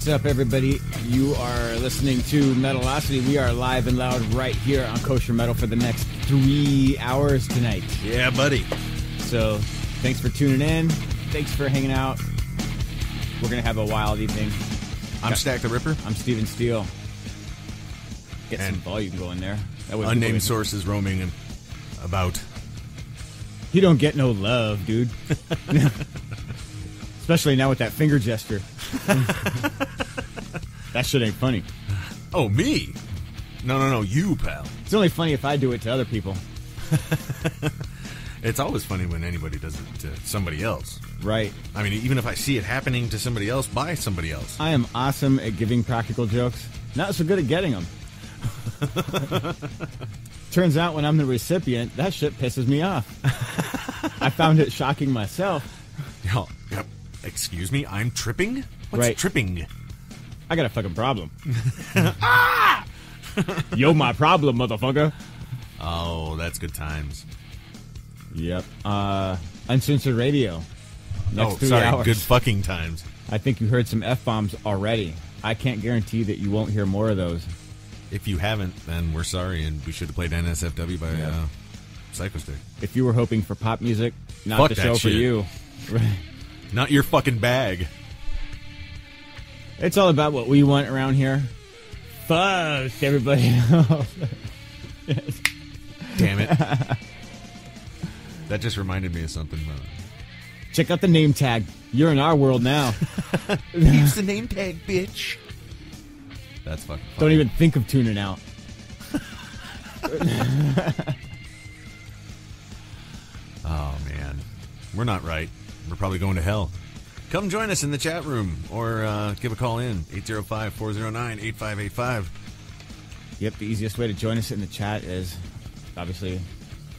What's up, everybody? You are listening to Metalocity. We are live and loud right here on Kosher Metal for the next 3 hours tonight. Yeah, buddy. So, thanks for tuning in. Thanks for hanging out. We're going to have a wild evening. I'm Stack the Ripper. I'm Steven Steele. Get some volume going there. That would unnamed sources roaming about. You don't get no love, dude. Especially now with that finger gesture. That shit ain't funny. Oh, me? No, you, pal. It's only funny if I do it to other people. It's always funny when anybody does it to somebody else. Right. I mean, even if I see it happening to somebody else by somebody else. I am awesome at giving practical jokes. Not so good at getting them. Turns out when I'm the recipient, that shit pisses me off. I found it shocking myself. Yep. Excuse me, I'm tripping? What's right. Tripping? I got a fucking problem. Ah! Yo, my problem, motherfucker. Oh, that's good times. Yep. Uncensored radio. Next 3 sorry, hours. Good fucking times. I think you heard some F-bombs already. I can't guarantee that you won't hear more of those. If you haven't, then we're sorry, and we should have played NSFW by Psychostick. If you were hoping for pop music, not Fuck the that show for shit. you. Not your fucking bag. It's all about what we want around here. Fuck everybody else. Yes. Damn it. That just reminded me of something. Check out the name tag. You're in our world now. Use the name tag, bitch. That's fucking funny. Don't even think of tuning out. Oh, man. We're not right. We're probably going to hell. Come join us in the chat room or give a call in. 805-409-8585. Yep, the easiest way to join us in the chat is obviously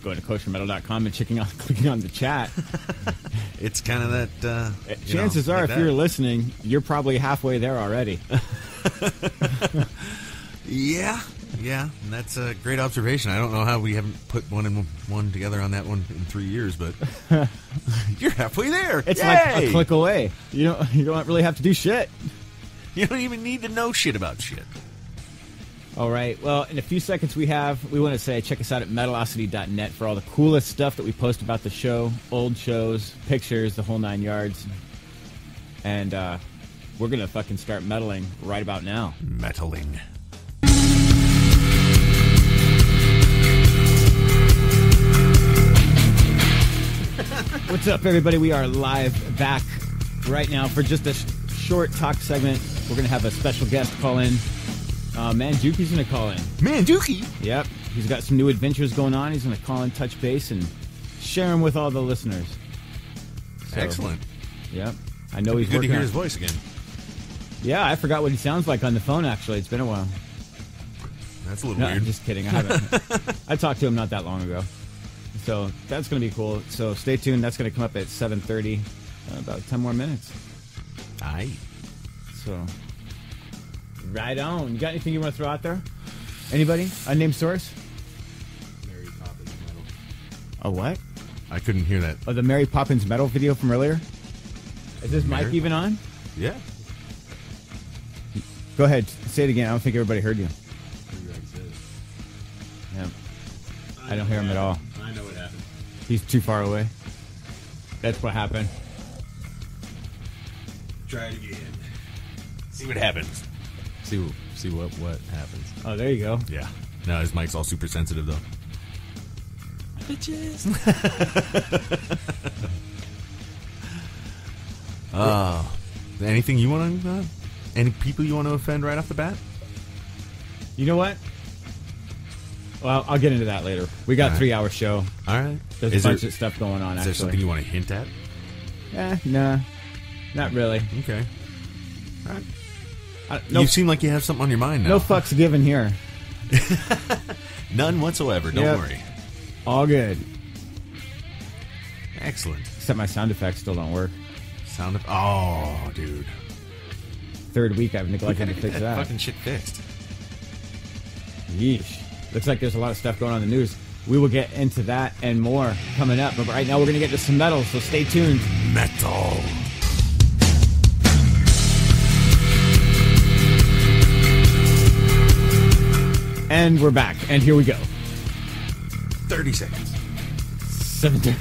going to koshermetal.com and clicking on the chat. It's kind of that... chances are, if you're listening, you're probably halfway there already. Yeah, and that's a great observation. I don't know how we haven't put one and one together on that one in 3 years, but you're halfway there. It's Yay! like a click away. You don't really have to do shit. You don't even need to know shit about shit. All right. Well, in a few seconds we want to say check us out at metalocity.net for all the coolest stuff that we post about the show, old shows, pictures, the whole 9 yards. And we're going to fucking start metaling right about now. Metaling. What's up, everybody? We are live back right now for just a short talk segment. We're going to have a special guest call in. Manduki's going to call in. Manduki? Yep. He's got some new adventures going on. He's going to call in, touch base, and share them with all the listeners. So, excellent. Yep. I know he's good to working hear on his voice again. Yeah, I forgot what he sounds like on the phone, actually. It's been a while. That's a little No, weird. I'm just kidding. I haven't. I talked to him not that long ago. So that's going to be cool. So stay tuned. That's going to come up at 7:30. About 10 more minutes. Aye. So, right on. You got anything you want to throw out there? Anybody? Unnamed source? Mary Poppins Metal. A what? I couldn't hear that. Oh, the Mary Poppins Metal video from earlier? Is this mic Mary? even on? Yeah. Go ahead. Say it again. I don't think everybody heard you. Yeah. I don't hear him at all. I know what happened. He's too far away. That's what happened. Try it again. See what happens. See what happens. Oh, there you go. Yeah. No, his mic's all super sensitive, though. Bitches. Anything you want to... any people you want to offend right off the bat? You know what? Well, I'll get into that later. We got a 3-hour show. All right. There's a bunch of stuff going on, Is actually. there something you want to hint at? Nah. Not really. Okay. All right. No, You seem like you have something on your mind now. no fucks given here. None whatsoever. Don't Yep. worry. All good. Excellent. Except my sound effects still don't work. Sound of... Oh, dude. Third week I've neglected to Get fix that. fucking shit fixed. Yeesh. Looks like there's a lot of stuff going on in the news. We will get into that and more coming up. But right now we're going to get to some metal, so stay tuned. Metal. And we're back. And here we go. 30 seconds. 17.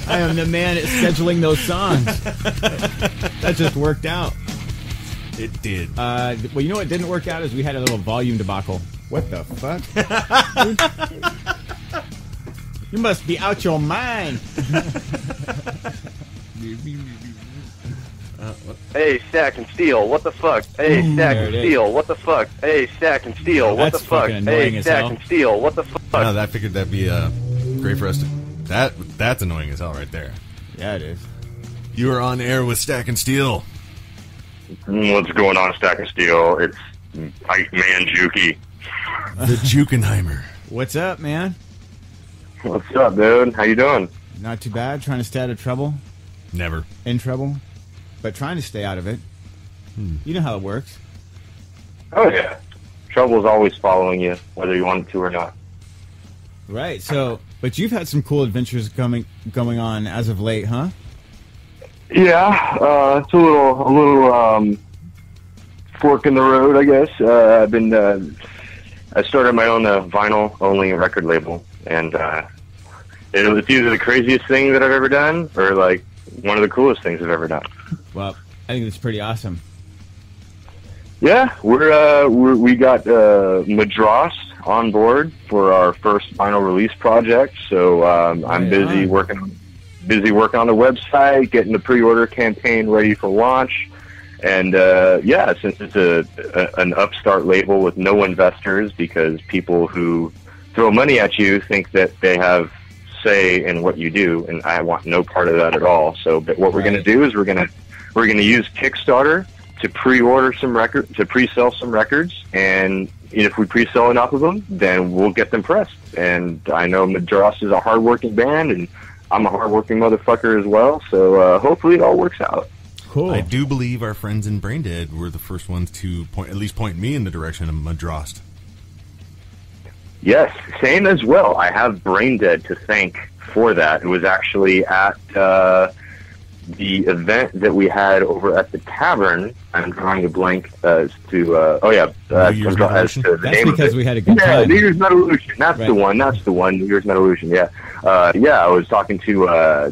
I am the man at scheduling those songs. That just worked out. It did. Well, you know what didn't work out is we had a little volume debacle. What the fuck? You must be out your mind. Hey, Stack and Steel, what the fuck? Hey, Stack and Steel, what the fuck? Hey, Stack and Steel, what the fuck? Hey, Stack and Steel, what the fuck? No, I figured that'd be great for us to... That's annoying as hell right there. Yeah, it is. You are on air with Stack and Steel. What's going on, Stack and Steel? It's Ike Man Juki. The Jukenheimer. What's up, man? What's up, dude? How you doing? Not too bad. Trying to stay out of trouble. Never. In trouble. But trying to stay out of it. You know how it works. Oh, yeah. Trouble is always following you, whether you want it to or not. Right. So, but you've had some cool adventures going on as of late, huh? Yeah, it's a little fork in the road, I guess. I've been I started my own vinyl only record label, and it's either the craziest thing that I've ever done or like one of the coolest things I've ever done. Well, I think it's pretty awesome. Yeah, we got Madras on board for our first vinyl release project. So I'm busy working on the website, getting the pre-order campaign ready for launch. And yeah, since it's an upstart label with no investors, because people who throw money at you think that they have say in what you do, and I want no part of that at all. So, but what we're going to do is we're going to use Kickstarter to pre-order some record, to pre-sell some records, and if we pre-sell enough of them, then we'll get them pressed. And I know Madras is a hardworking band, and I'm a hardworking motherfucker as well. So hopefully it all works out. Cool. I do believe our friends in Braindead were the first ones to point me in the direction of Madras. Yes, same as well. I have Braindead to thank for that. It was actually at the event that we had over at the tavern. I'm drawing a blank as to New Year's Metallusion? That's because we had a good time. New Year's Metallusion. That's the one. That's the one. New Year's Metallusion. Yeah. I was talking to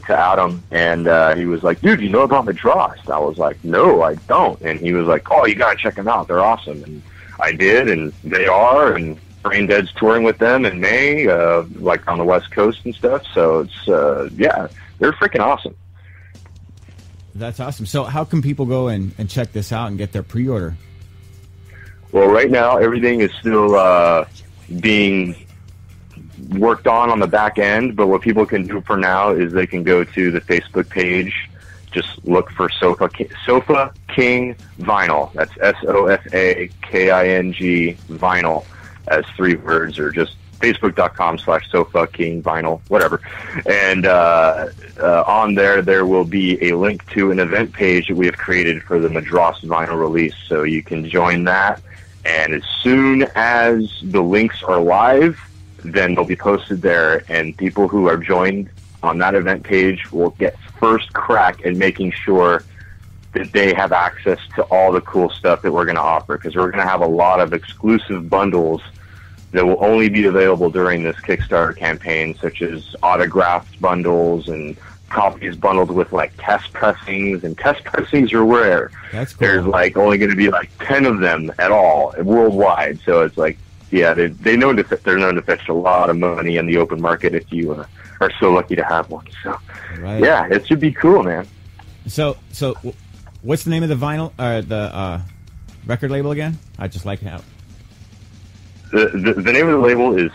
Adam, and he was like, "Dude, you know about Madras?" I was like, "No, I don't." And he was like, "Oh, you gotta check them out. They're awesome." And I did, and they are. And Braindead's touring with them in May, like on the West Coast and stuff. So it's they're freaking awesome. That's awesome. So how can people go and check this out and get their pre-order? Well, right now, everything is still being worked on the back end, but what people can do for now is they can go to the Facebook page, just look for Sofa King Vinyl. That's SOFAKING Vinyl as 3 words, or just Facebook.com/Sofa King Vinyl, whatever. And on there will be a link to an event page that we have created for the Madras vinyl release. So you can join that. And as soon as the links are live, then they'll be posted there. And people who are joined on that event page will get first crack at making sure that they have access to all the cool stuff that we're going to offer. Because we're going to have a lot of exclusive bundles that will only be available during this Kickstarter campaign, such as autographed bundles and copies bundled with like test pressings, and test pressings are rare. That's cool. There's like only going to be like 10 of them at all worldwide. So it's like, yeah, they're known to fetch a lot of money in the open market if you are so lucky to have one. So yeah, it should be cool, man. So what's the name of the vinyl the record label again? I just like how. The name of the label is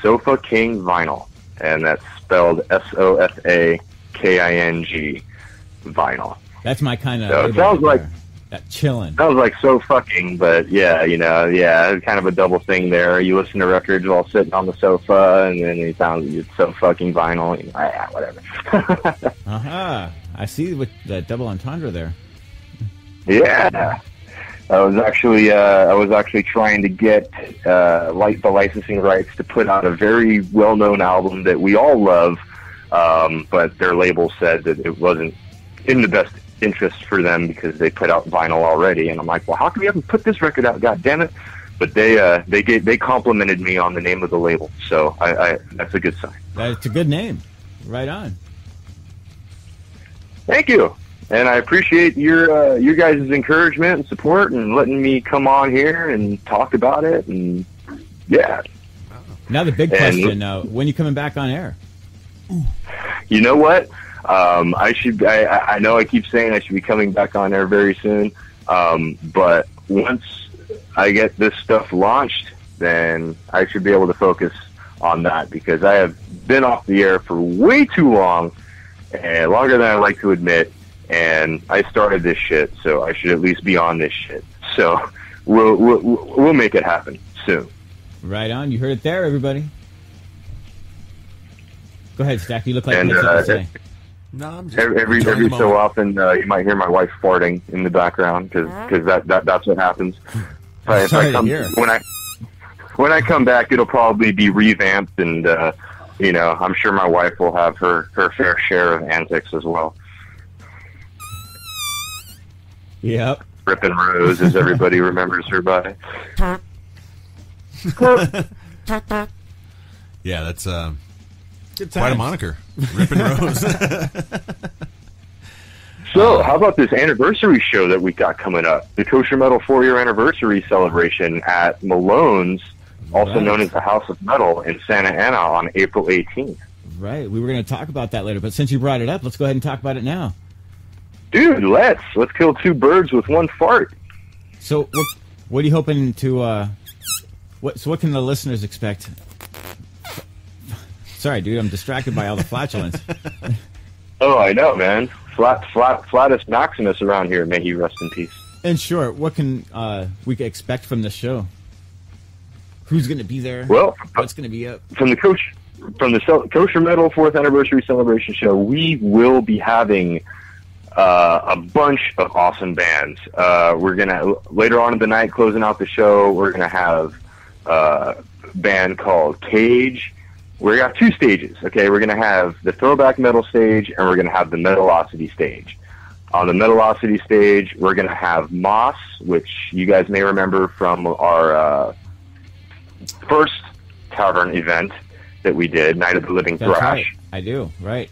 Sofa King Vinyl, and that's spelled SOFAKING Vinyl. That's my kind of. So it sounds like chilling. Sounds like so fucking, but it's kind of a double thing there. You listen to records while sitting on the sofa, and then it sounds it's so fucking vinyl. And, whatever. I see with the double entendre there. Yeah. I was actually trying to get the licensing rights to put out a very well-known album that we all love, but their label said that it wasn't in the best interest for them because they put out vinyl already. And I'm like, well, how come you haven't put this record out? God damn it! But they complimented me on the name of the label, so I that's a good sign. It's a good name. Right on. Thank you, and I appreciate your guys' encouragement and support, and letting me come on here and talk about it. And yeah. Now the big question: when are you coming back on air? You know what? I know I keep saying I should be coming back on air very soon, but once I get this stuff launched, then I should be able to focus on that, because I have been off the air for way too long, and longer than I like to admit, and I started this shit, so I should at least be on this shit. So we'll make it happen soon. Right on. You heard it there, everybody. Go ahead, Stack. You look like And, you have something to say. No, I'm just Every so often, you might hear my wife farting in the background, because that's what happens. If I come, when I come back, it'll probably be revamped, and I'm sure my wife will have her fair share of antics as well. Yep. Rippin' Rose, as everybody remembers her by. Yeah, that's Good quite a times. moniker. Rippin' Rose. So, how about this anniversary show that we got coming up? The Kosher Metal 4-year anniversary celebration at Malone's, also known as the House of Metal, in Santa Ana on April 18th. Right. We were going to talk about that later, but since you brought it up, let's go ahead and talk about it now. Dude, let's kill two birds with one fart. So, what are you hoping to? What can the listeners expect? Sorry, dude, I'm distracted by all the flatulence. Oh, I know, man. Flatus Maximus around here. May he rest in peace. And sure, what can we expect from this show? Who's going to be there? Well, what's going to be up? From the Kosher Metal 4th Anniversary Celebration Show, we will be having a bunch of awesome bands. We're gonna later on in the night, closing out the show, we're gonna have a band called Cage. We got two stages. Okay, we're gonna have the Throwback Metal stage, and we're gonna have the Metalocity stage. On the Metalocity stage, we're gonna have Moss, which you guys may remember from our first tavern event that we did, Night of the Living That's Thrash. right. I do. Right.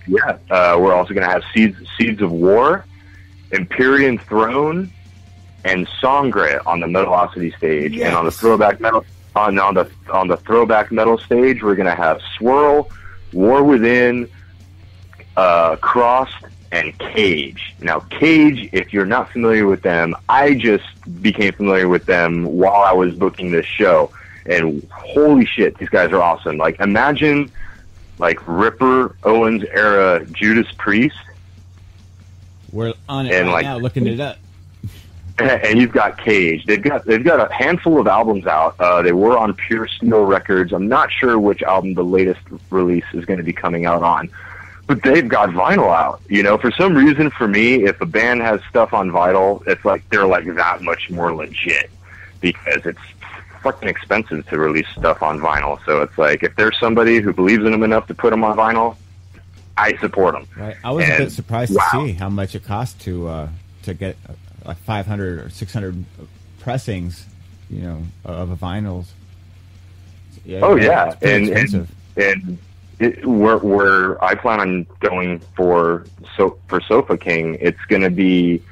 We're also going to have Seeds of War, Empyrean Throne, and Sangre on the Metalocity stage. Yes. And on the Throwback Metal on the Throwback Metal stage, we're going to have Swirl, War Within, Crossed, and Cage. Now, Cage, if you're not familiar with them, I just became familiar with them while I was booking this show. And holy shit, these guys are awesome. Like, imagine like Ripper Owens era Judas Priest. We're on it And right like- now, looking it up. And you've got Cage. They've got a handful of albums out. They were on Pure Steel Records. I'm not sure which album the latest release is going to be coming out on, but they've got vinyl out. You know, for some reason, for me, if a band has stuff on vinyl, it's like they're like that much more legit, because it's fucking expensive to release stuff on vinyl. So it's like, if there's somebody who believes in them enough to put them on vinyl, I support them. Right. I was a bit surprised to see how much it cost to get like 500 or 600 pressings, you know, of a vinyls. Yeah, Oh yeah, it's pretty expensive. and where I plan on going for Sofa King, it's going to be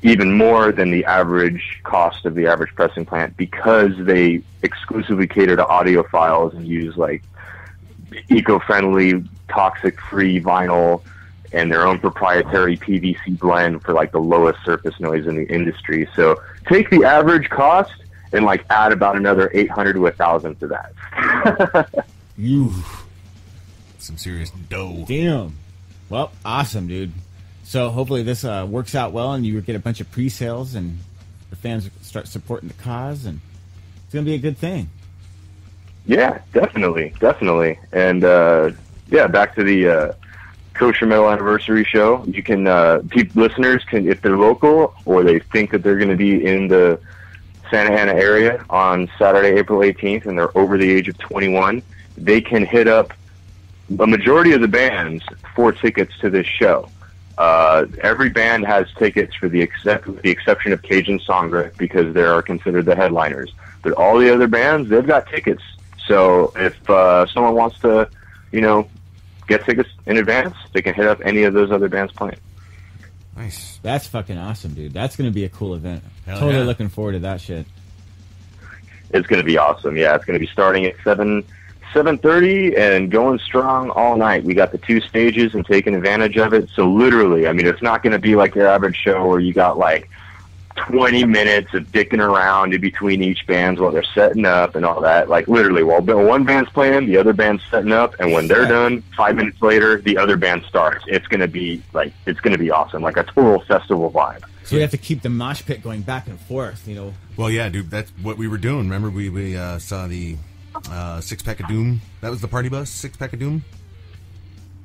even more than the average cost of the average pressing plant, because they exclusively cater to audiophiles and use like eco-friendly, toxic-free vinyl and their own proprietary PVC blend for like the lowest surface noise in the industry. So take the average cost and like add about another 800 to 1,000 to that. Some serious dough. Damn. Well, awesome, dude. So hopefully this works out well, and you get a bunch of pre-sales, and the fans start supporting the cause, and it's going to be a good thing. Yeah, definitely. And back to the Kosher Metal Anniversary Show. You can listeners can, if they're local or they think that they're going to be in the Santa Ana area on Saturday, April 18th, and they're over the age of 21, they can hit up a majority of the bands for tickets to this show. Every band has tickets with the exception of Cajun Songre because they are considered the headliners. But all the other bands, they've got tickets. So if someone wants to, get tickets in advance, they can hit up any of those other bands playing. Nice. That's fucking awesome, dude. That's going to be a cool event. Hell Totally yeah. looking forward to that shit. It's going to be awesome. Yeah, it's going to be starting at 7:30 and going strong all night. We got the 2 stages and taking advantage of it. So literally, I mean, it's not going to be like your average show where you got like 20 minutes of dicking around in between each band while they're setting up and all that. Like literally, while one band's playing, the other band's setting up, and when they're done, 5 minutes later, the other band starts. It's going to be awesome, like a total festival vibe. So we have to keep the mosh pit going back and forth, Well, yeah, dude, that's what we were doing. Remember, we saw the 6-pack of Doom. That was the party bus, 6-pack of Doom.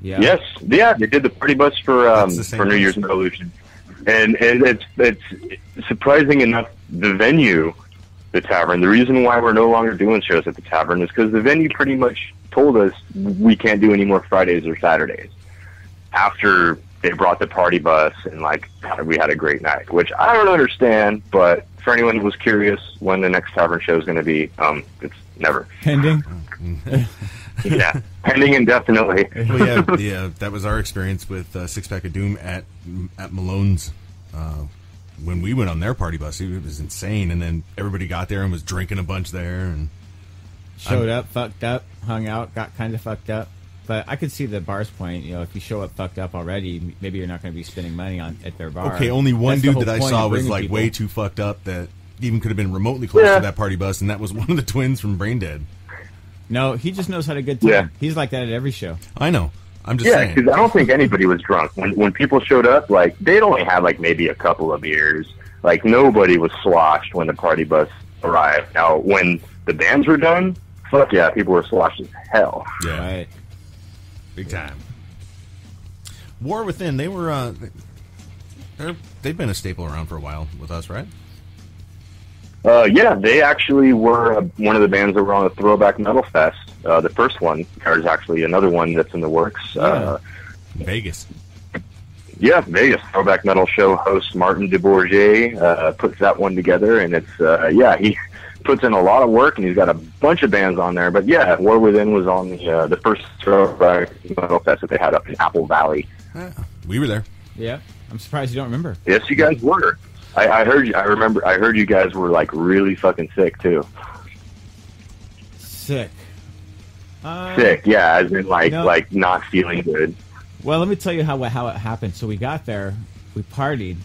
Yeah. Yes, yeah, they did the party bus for That's the same New place. Year's Revolution, and it's surprising enough, the venue, the tavern. The reason why we're no longer doing shows at the tavern is because the venue pretty much told us we can't do any more Fridays or Saturdays. After they brought the party bus and we had a great night, which I don't understand, but for anyone who was curious when the next tavern show is going to be, it's never. Pending. Yeah, pending indefinitely. Well, yeah, that was our experience with 6-pack of Doom at Malone's when we went on their party bus. It was insane, and then everybody got there and was drinking a bunch there, and Showed up, fucked up, hung out, got kind of fucked up. But I could see the bar's point. If you show up fucked up already, maybe you're not going to be spending money at their bar. okay, only one That's the dude whole that I point saw of was bringing like people. way too fucked up that even could have been remotely close Yeah. to that party bus, and that was one of the twins from Brain Dead. No, he just knows how to good time. Yeah. He's like that at every show. I know. I'm just Yeah, saying. because I don't think anybody was drunk. When people showed up, they'd only had maybe a couple of beers. Nobody was sloshed when the party bus arrived. Now, when the bands were done, fuck yeah, people were sloshed as hell. Yeah, Right. big time. War Within, they were they've been a staple around for a while with us, right? Yeah, they actually were one of the bands that were on the Throwback Metal Fest. The first one. There's actually another one that's in the works. Yeah. Vegas. Yeah, Vegas Throwback Metal Show host Martin DeBourget puts that one together, and it's he puts in a lot of work, and he's got a bunch of bands on there. But yeah, War Within was on the first Throwback Metal Fest that they had up in Apple Valley. We were there. Yeah. I'm surprised you don't remember. Yes, you guys were. I heard you. I remember. I heard you guys were really fucking sick too. Sick. Sick, yeah, as in No. not feeling good. Well, let me tell you how it happened. So we got there, we partied,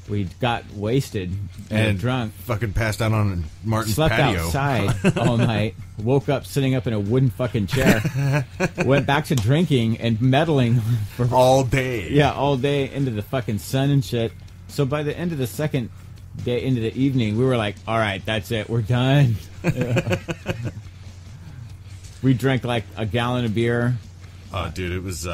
we got wasted and drunk, Fucking passed out on Martin's slept patio. outside all night, woke up sitting up in a wooden fucking chair, went back to drinking and meddling for all day. all day into the fucking sun and shit. So by the end of the second day into the evening, we were like, all right, that's it, we're done. We drank like a gallon of beer. Dude, it was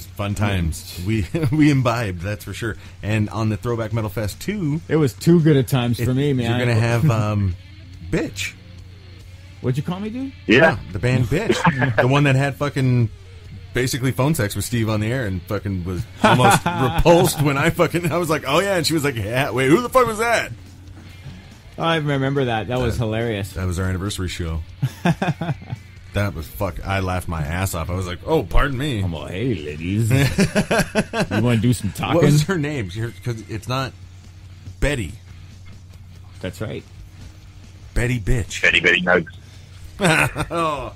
fun times. We imbibed, that's for sure. And on the Throwback Metal Fest 2, It was too good of times for me, man. you're gonna have Bitch. What'd you call me, dude? Yeah, The band Bitch. The one that had fucking basically phone sex with Steve on the air and fucking was almost repulsed when I was like, oh yeah, and she was like, yeah, wait, who the fuck was that? Oh, I remember that. That was hilarious. That was our anniversary show. That was I laughed my ass off. I was like, oh, pardon me. I'm like, hey, ladies. You want to do some talking? What was her name? Because it's not Betty. That's right. Betty Bitch. Betty Nugs. Oh.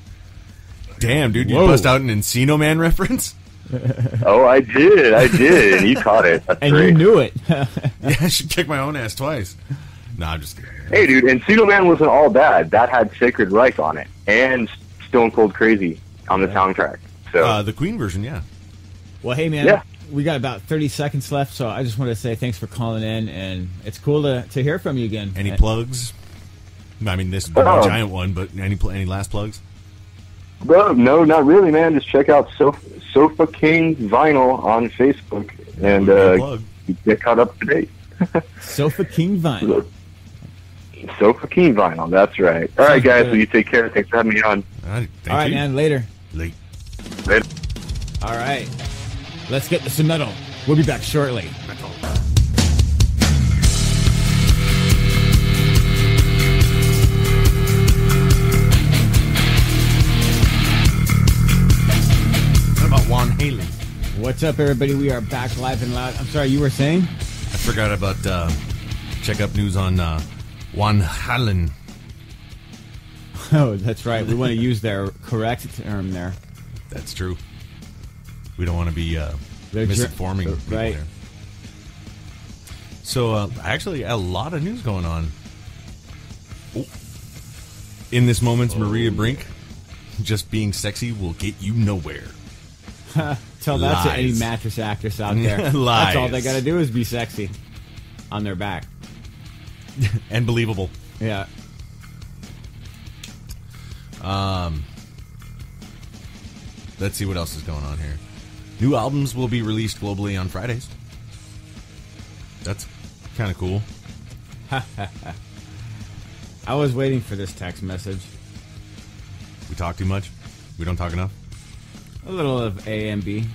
Damn, dude, you Whoa. bust out an Encino Man reference? Oh, I did, and you caught it. That's And great. you knew it. Yeah, I should kick my own ass twice. No, I'm just kidding. Hey, dude, Encino Man wasn't all bad. That had Sacred Reich on it, and Stone Cold Crazy on the soundtrack. So The Queen version, yeah. Well, hey, man. Yeah. We got about 30 seconds left, so I just want to say thanks for calling in, and it's cool to hear from you again. Any plugs? I mean, this is the Oh. giant one, but any last plugs? Bro, no, not really, man. Just check out Sofa King Vinyl on Facebook and Plug. get caught up to date. Sofa King Vinyl. Sofa King Vinyl, that's right. All right, Sounds guys, good. so you take care. Thanks for having me on. Thank All right, you. man. Later. Late. Later. All right. Let's get to some metal. We'll be back shortly. What about Van Halen? What's up, everybody? We are back live and loud. I'm sorry, you were saying? I forgot about check up news on Van Halen. Oh, that's right. We want to use their correct term there. That's true. We don't want to be misinforming people right. here. So, actually, a lot of news going on. Oh. In this moment, Maria Brink, just being sexy will get you nowhere. Tell that to any Lies. mattress actress out there. Lies. That's all they got to do is be sexy on their back. And believable. Yeah. Let's see what else is going on here. New albums will be released globally on Fridays. That's kind of cool. I was waiting for this text message. We talk too much? We don't talk enough? A little of A and B.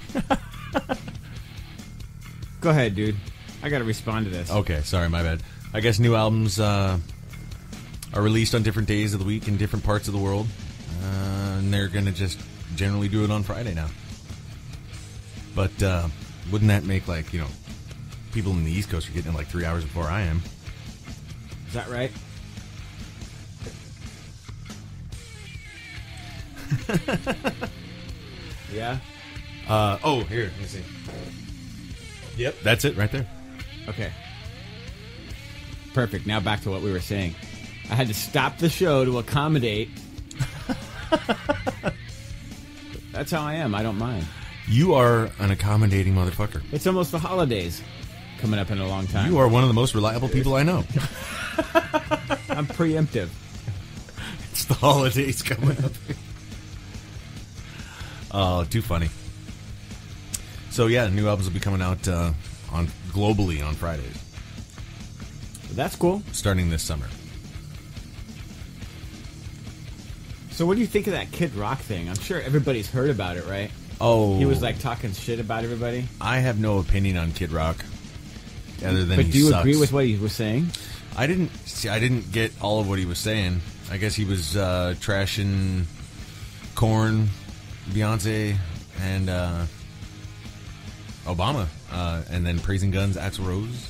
Go ahead, dude. I got to respond to this. Okay, sorry, my bad. I guess new albums are released on different days of the week in different parts of the world. And they're going to just generally do it on Friday now. But wouldn't that make, like, you know, people in the East Coast are getting it like 3 hours before I am? Is that right? Yeah? Here, let me see. Yep, that's it right there. Okay. Perfect. Now back to what we were saying. I had to stop the show to accommodate. That's how I am. I don't mind. You are an accommodating motherfucker. It's almost the holidays coming up in a long time. You are one of the most reliable people I know. I'm preemptive. It's the holidays coming up. Oh, too funny. So yeah, new albums will be coming out on globally on Fridays, That's cool. starting this summer. So what do you think of that Kid Rock thing? I'm sure everybody's heard about it, right? Oh, He was like talking shit about everybody. I have no opinion on Kid Rock, other than But he do you sucks. agree with what he was saying? I didn't get all of what he was saying. I guess he was trashing Korn, Beyonce, and Obama, and then praising Guns, Axl Rose,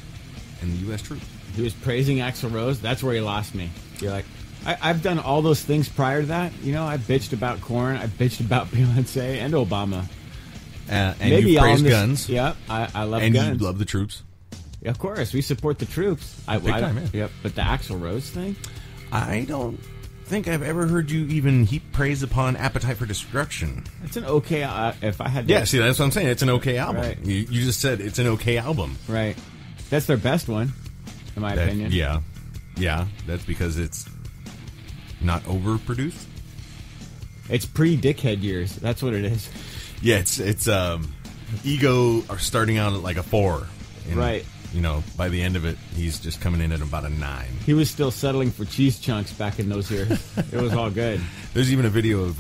and the U.S. troops. He was praising Axl Rose. That's where he lost me. You're like, I've done all those things prior to that. You know, I bitched about Korn, I bitched about Beyonce and Obama. And Maybe you all praise in this- Guns. Yep, I love And Guns. you love the troops. Yeah, of course, we support the troops. Big time, yeah. Yep, but the Axl Rose thing? I don't think I've ever heard you even heap praise upon Appetite for Destruction. It's an okay. If I had to, Yeah, see, that's what I'm saying. It's an okay album. Right. You just said it's an okay album. right. That's their best one, in my opinion. Yeah. That's because it's not overproduced. It's pre-dickhead years. That's what it is. Yeah, it's Ego are starting out at like a 4. And, Right. You know, by the end of it, he's just coming in at about a 9. He was still settling for cheese chunks back in those years. It was all good. There's even a video of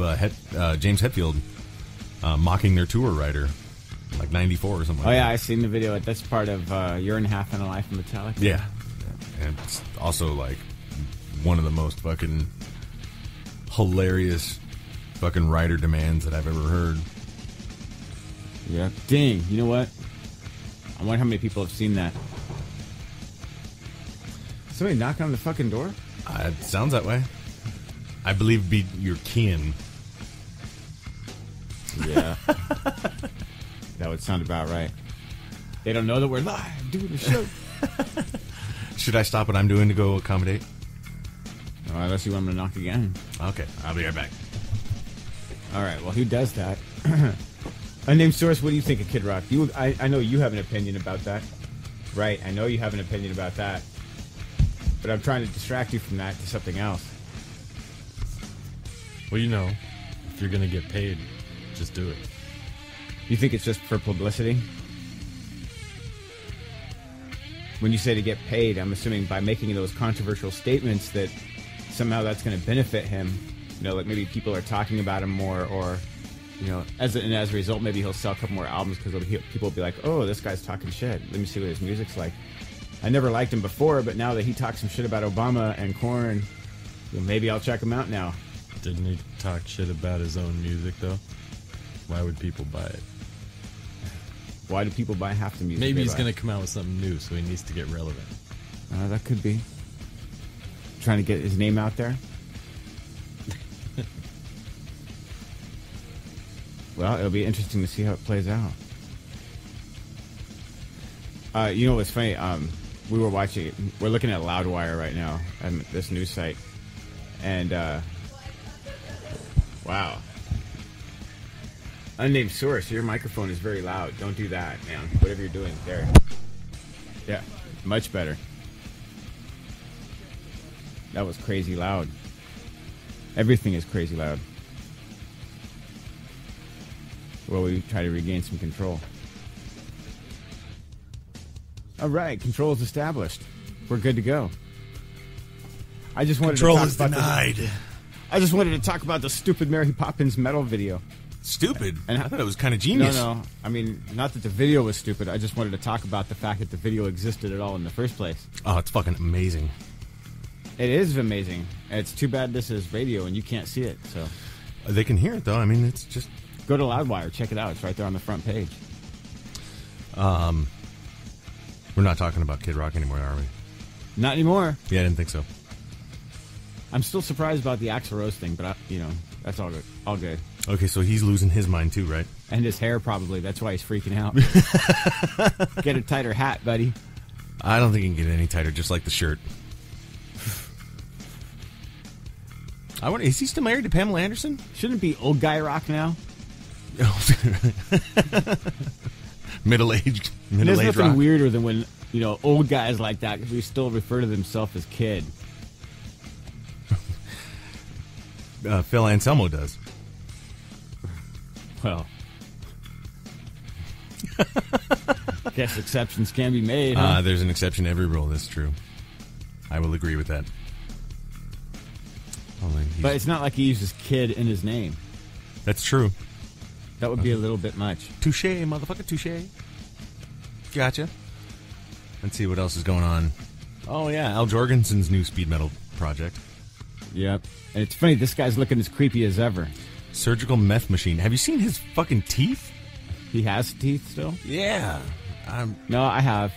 James Hetfield mocking their tour writer, like 94 or something. Oh like yeah, that. I seen the video. That's part of Year and a Half in a Life of Metallica. Yeah. And it's also like one of the most fucking hilarious fucking writer demands that I've ever heard. Yeah. Dang. You know what? I wonder how many people have seen that. Somebody knock on the fucking door? It sounds that way. I believe be your kin. Yeah. That would sound about right. They don't know that we're live doing the show. Should I stop what I'm doing to go accommodate? Oh, unless you want me to knock again. Okay, I'll be right back. All right. Well, who does that? Unnamed source. What do you think of Kid Rock? I know you have an opinion about that. Right. I know you have an opinion about that. But I'm trying to distract you from that to something else. Well, you know, if you're going to get paid, just do it. You think it's just for publicity? When you say to get paid, I'm assuming by making those controversial statements that somehow that's going to benefit him. You know, like maybe people are talking about him more, or You know, as a result, maybe he'll sell a couple more albums because people will be like, "Oh, this guy's talking shit. Let me see what his music's like." I never liked him before, but now that he talks some shit about Obama and Korn, well, maybe I'll check him out now. Didn't he talk shit about his own music, though? Why would people buy it? Why do people buy half the music? Maybe he's going to come out with something new, so he needs to get relevant. That could be. Trying to get his name out there. Well, it'll be interesting to see how it plays out. You know what's funny? We're looking at Loudwire right now, this news site. And, wow. Unnamed source, your microphone is very loud. Don't do that, man. Whatever you're doing. There. Yeah, much better. That was crazy loud. Everything is crazy loud. Well, we try to regain some control. All right, control is established. We're good to go. I just wanted Control to talk is about denied. I just wanted to talk about the stupid Mary Poppins metal video. Stupid? And I thought it was kind of genius. No. I mean, not that the video was stupid. I just wanted to talk about the fact that the video existed at all in the first place. Oh, it's fucking amazing. It is amazing. And it's too bad this is radio and you can't see it. So They can hear it, though. I mean, it's just... Go to Loudwire. Check it out. It's right there on the front page. We're not talking about Kid Rock anymore, are we? Not anymore. Yeah, I didn't think so. I'm still surprised about the Axl Rose thing, but, that's all good. All good. Okay, so he's losing his mind, too, right? And his hair, probably. That's why he's freaking out. Get a tighter hat, buddy. I don't think he can get any tighter, just like the shirt. I wonder, is he still married to Pamela Anderson? Shouldn't it be old guy rock now? Middle-aged There's nothing rock. weirder than when, old guys like that, because we still refer to themselves as kid. Phil Anselmo does. Well, guess exceptions can be made, huh? There's an exception to every rule, that's true. I will agree with that. But it's not like he uses kid in his name. That's true. That would be a little bit much. Touche, motherfucker, touche. Gotcha. Let's see what else is going on. Oh, yeah, Al Jorgensen's new speed metal project. Yep. And it's funny, this guy's looking as creepy as ever. Surgical meth machine. Have you seen his fucking teeth? He has teeth still? Yeah. No, I have.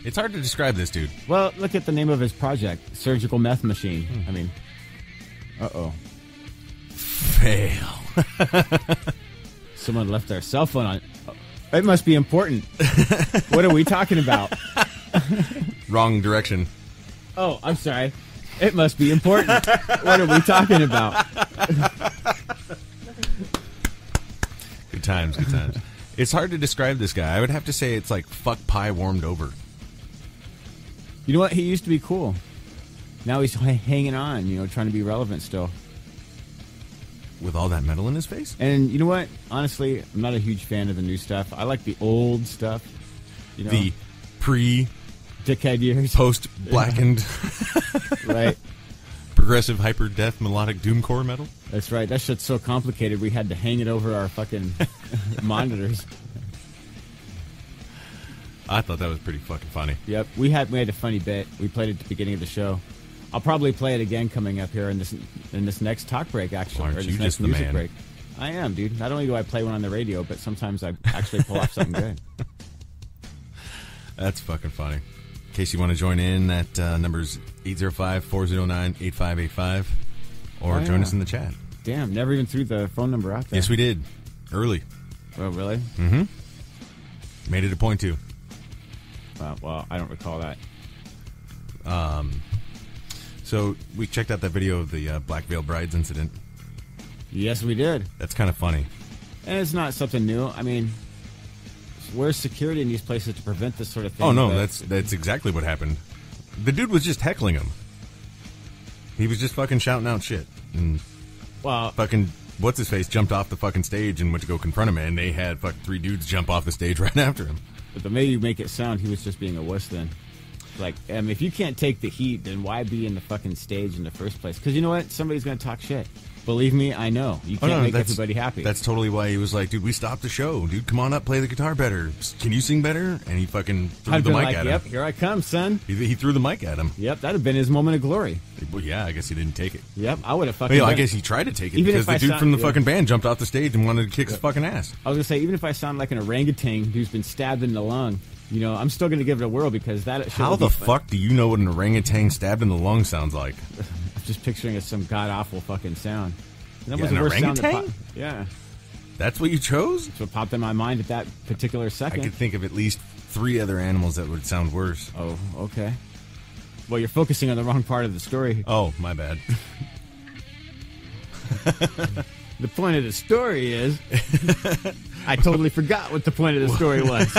It's hard to describe this dude. Well, look at the name of his project, Surgical Meth Machine. I mean, uh-oh. Fail. Someone left their cell phone on. It must be important. What are we talking about? Wrong direction. Oh, I'm sorry. It must be important. What are we talking about? Good times, good times. It's hard to describe this guy. I would have to say it's like fuck pie warmed over. You know what? He used to be cool. Now he's hanging on, trying to be relevant still. With all that metal in his face? And you know what? Honestly, I'm not a huge fan of the new stuff. I like the old stuff. The dickhead years. Post-blackened. Right. Progressive, hyper-death, melodic doomcore metal? That's right. That shit's so complicated we had to hang it over our fucking monitors. I thought that was pretty fucking funny. Yep. We had a funny bit. We played it at the beginning of the show. I'll probably play it again coming up here in this next talk break, actually. Aren't or this you next just the music man? break. I am, dude. Not only do I play one on the radio, but sometimes I actually pull off something good. That's fucking funny. In case you want to join in, that number's 805-409-8585. Or join us in the chat. Damn, never even threw the phone number out there. Yes, we did. Early. Oh, really? Mm-hmm. Made it a point to. Well, I don't recall that. So we checked out that video of the Black Veil Brides incident. Yes, we did. That's kind of funny. And it's not something new. I mean, where's security in these places to prevent this sort of thing? Oh, no, that's exactly what happened. The dude was just heckling him. He was just fucking shouting out shit. And fucking, what's-his-face jumped off the fucking stage and went to go confront him, and they had fucking 3 dudes jump off the stage right after him. But the way you make it sound, he was just being a wuss then. Like, if you can't take the heat, then why be in the fucking stage in the first place? Because you know what? Somebody's going to talk shit. Believe me, I know. You can't make everybody happy. That's totally why he was like, dude, we stopped the show. Dude, come on up, play the guitar better. Can you sing better? And he fucking threw the mic at him. Yep, here I come, son. He threw the mic at him. Yep, that'd have been his moment of glory. Well, yeah, I guess he didn't take it. Yep, I would have fucking... I guess he tried to take it because the dude from the fucking band jumped off the stage and wanted to kick his fucking ass. I was going to say, even if I sound like an orangutan who's been stabbed in the lung, I'm still going to give it a whirl because that... How the fuck do you know what an orangutan stabbed in the lung sounds like? I'm just picturing it some god-awful fucking sound. That was an the worst sound orangutan? Yeah. That's what you chose? That's what popped in my mind at that particular second. I could think of at least 3 other animals that would sound worse. Oh, okay. Well, you're focusing on the wrong part of the story. Oh, my bad. The point of the story is... I totally forgot what the point of the story was.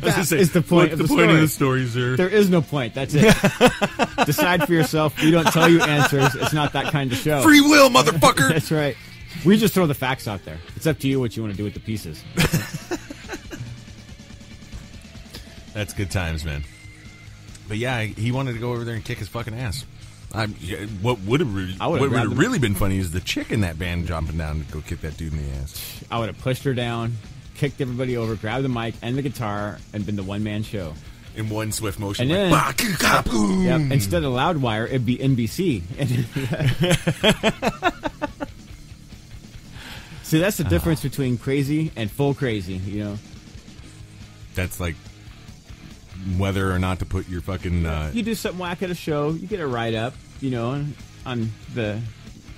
That is the point of the story. Point of the story, sir? There is no point. That's it. Decide for yourself. We don't tell you answers. It's not that kind of show. Free will, motherfucker! That's right. We just throw the facts out there. It's up to you what you want to do with the pieces. That's good times, man. But yeah, he wanted to go over there and kick his fucking ass. What would have really been funny is the chick in that band jumping down to go kick that dude in the ass. I would have pushed her down, kicked everybody over, grabbed the mic and the guitar, and been the one-man show. In one swift motion. And then, instead of Loudwire, it'd be NBC. See, that's the difference between crazy and full crazy, That's like whether or not to put your fucking... You do something whack at a show, you get a write-up, on the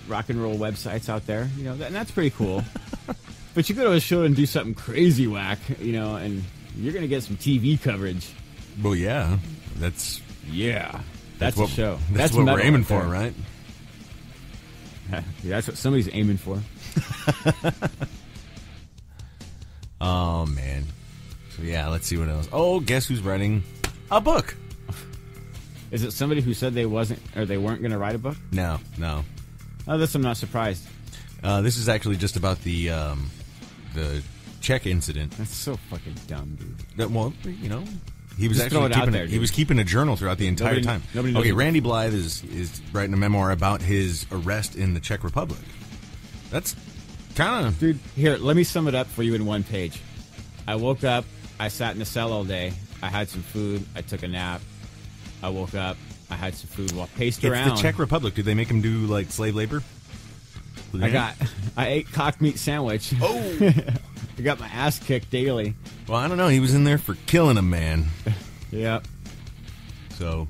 rock and roll websites out there, and that's pretty cool. But you go to a show and do something crazy whack, and you're going to get some TV coverage. Well, yeah. That's a show. That's what we're aiming for, right? Yeah, that's what somebody's aiming for. Oh, man. So, yeah, let's see what else. Oh, guess who's writing a book? Is it somebody who said they weren't going to write a book? No. Oh, this I'm not surprised. This is actually just about the check incident. That's so fucking dumb, dude. Well, he was he was keeping a journal throughout the entire time. Okay, Randy Blythe is writing a memoir about his arrest in the Czech Republic. That's kind of... Dude, here, let me sum it up for you in one page. I woke up, I sat in the cell all day, I had some food, I took a nap, I woke up, I had some food, paced around. It's the Czech Republic. Did they make him do, like, slave labor? I ate cocked meat sandwich. Oh! I got my ass kicked daily. Well, I don't know. He was in there for killing a man. Yep. So,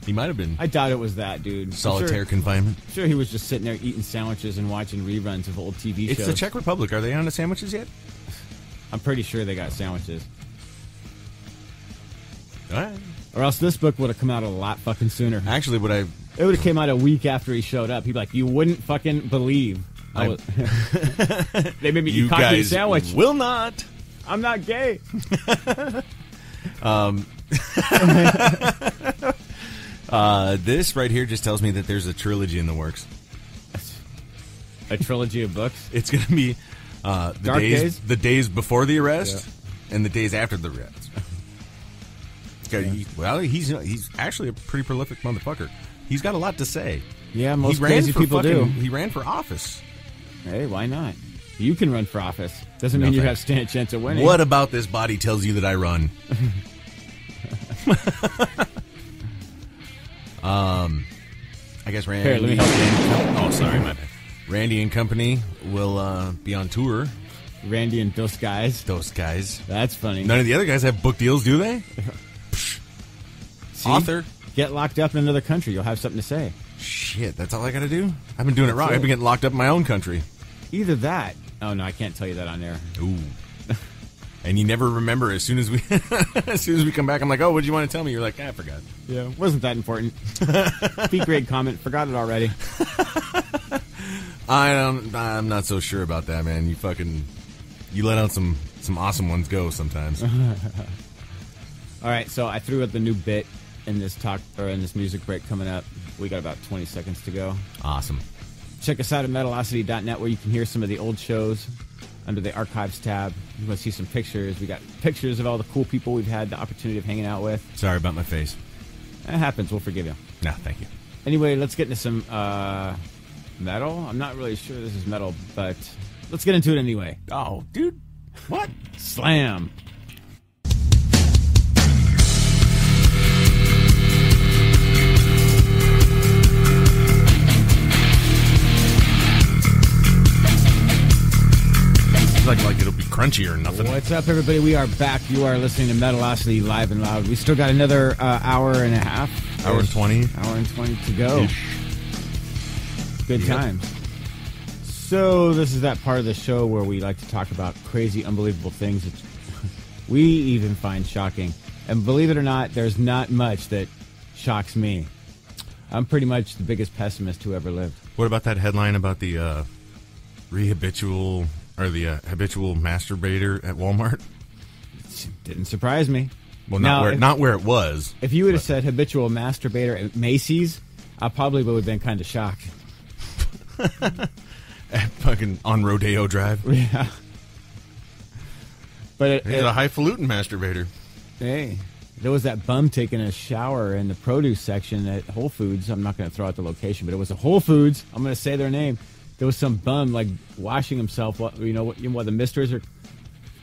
he might have been... I doubt it was that, dude. Solitary confinement. I'm sure he was just sitting there eating sandwiches and watching reruns of old TV shows. It's the Czech Republic. Are they on the sandwiches yet? I'm pretty sure they got sandwiches. All right. Or else this book would have come out a lot fucking sooner. Actually, it would have came out a week after he showed up. He'd be like, you wouldn't fucking believe. They made me eat cocked meat sandwich. Will not. I'm not gay. This right here just tells me that there's a trilogy in the works. A trilogy of books? It's going to be the days before the arrest and the days after the arrest. He's actually a pretty prolific motherfucker. He's got a lot to say. Yeah, most crazy people do. He ran for office. Hey, why not? You can run for office. Doesn't mean you have a chance of winning. What about this body tells you that I run? I guess Randy... Here, let me help you. Oh, sorry, my bad. Randy and company will be on tour. Randy and those guys. Those guys. That's funny. None of the other guys have book deals, do they? See? Author. Get locked up in another country. You'll have something to say. Shit, that's all I got to do? I've been doing it wrong. I've been getting locked up in my own country. Either that. Oh, no, I can't tell you that on air. Ooh. And you never remember as soon as we come back. I'm like, oh, what did you want to tell me? You're like, I forgot. Yeah, wasn't that important. B-grade comment. Forgot it already. I'm not so sure about that, man. You let out some awesome ones go sometimes. All right, so I threw out the new bit in this in this music break coming up. We got about 20 seconds to go. Awesome. Check us out at Metalocity.net where you can hear some of the old shows. under the archives tab. You want to see some pictures. We got pictures of all the cool people we've had the opportunity of hanging out with. Sorry about my face. That happens. We'll forgive you. No, thank you. Anyway, let's get into some metal. I'm not really sure this is metal, but let's get into it anyway. Oh, dude. What? Slam. Like it'll be crunchy or nothing. What's up, everybody? We are back. You are listening to Metalocity live and loud. We still got another hour and a half. Hour and 20. Hour and 20 to go. Ish. Good Yep. times. So this is that part of the show where we like to talk about crazy, unbelievable things that we even find shocking. And believe it or not, there's not much that shocks me. I'm pretty much the biggest pessimist who ever lived. What about that headline about the habitual masturbator at Walmart? Didn't surprise me. Well, Now, not where it was. If you would have said habitual masturbator at Macy's, I probably would have been kind of shocked. Fucking on Rodeo Drive. Yeah. But He's a highfalutin masturbator. hey, there was that bum taking a shower in the produce section at Whole Foods. I'm not going to throw out the location, but it was a Whole Foods. I'm going to say their name. There was some bum like washing himself. While the misters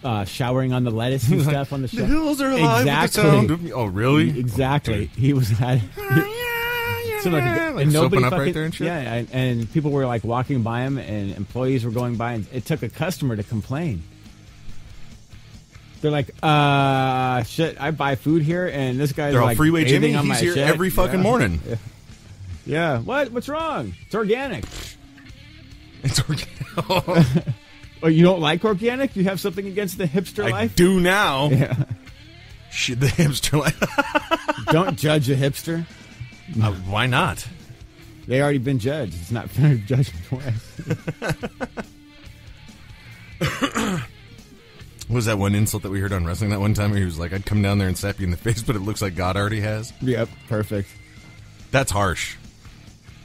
are showering on the lettuce and stuff on the shelf. The hills are alive with the sound of me. Oh, really? Exactly. He was at. Like soaping up right there and shit? Yeah, and people were like walking by him, and employees were going by, and it took a customer to complain. They're like, shit, I buy food here, and this guy's They're all like Freeway Jimmy. bathing on my He's here shit. every fucking morning. Yeah. What's wrong? It's organic. It's organic. Oh, you don't like organic? You have something against the hipster I life? do now. Yeah. Shit, the hipster life. Don't judge a hipster. Why not? They already been judged. It's not fair to judge them twice. What was that one insult that we heard on wrestling that one time where he was like, I'd come down there and slap you in the face, but it looks like God already has? Yep, perfect. That's harsh.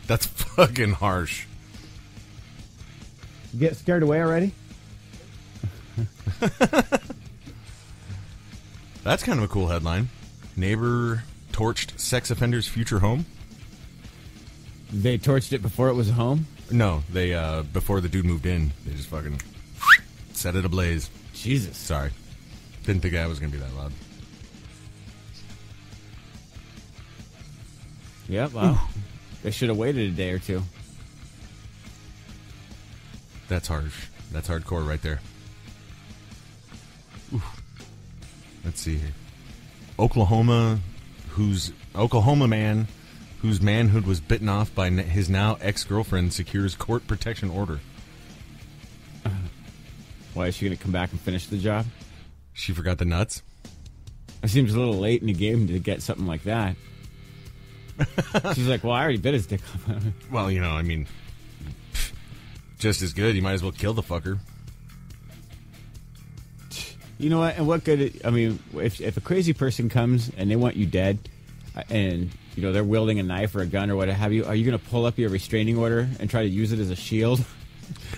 That's fucking harsh. You get scared away already? That's kind of a cool headline. Neighbor torched sex offender's future home. They torched it before it was a home? No, they before the dude moved in, they just fucking set it ablaze. Jesus. Sorry. Didn't think I was going to be that loud. Yeah, well, they should have waited a day or two. That's harsh. That's hardcore right there. Oof. Let's see here. Oklahoma man whose manhood was bitten off by his now ex-girlfriend secures court protection order. Why is she going to come back and finish the job? She forgot the nuts. It seems a little late in the game to get something like that. She's like, well, I already bit his dick off. Well, I mean, just as good. You might as well kill the fucker. You know what? And what good? I mean, if a crazy person comes and they want you dead, and they're wielding a knife or a gun or what have you, are you going to pull up your restraining order and try to use it as a shield?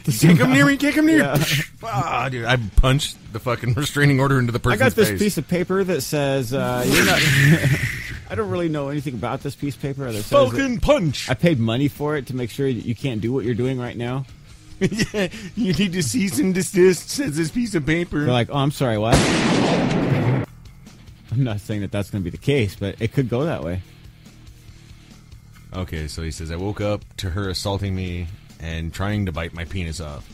Kick him near me, kick him near. Yeah. Ah, dude, I punched the fucking restraining order into the person's I got this face. piece of paper that says you're not. I don't really know anything about this piece of paper. That says Falcon punch. I paid money for it to make sure that you can't do what you're doing right now. Yeah, you need to cease and desist, says this piece of paper. They're like, oh, I'm sorry, what? I'm not saying that that's going to be the case, but it could go that way. Okay, so he says, I woke up to her assaulting me and trying to bite my penis off.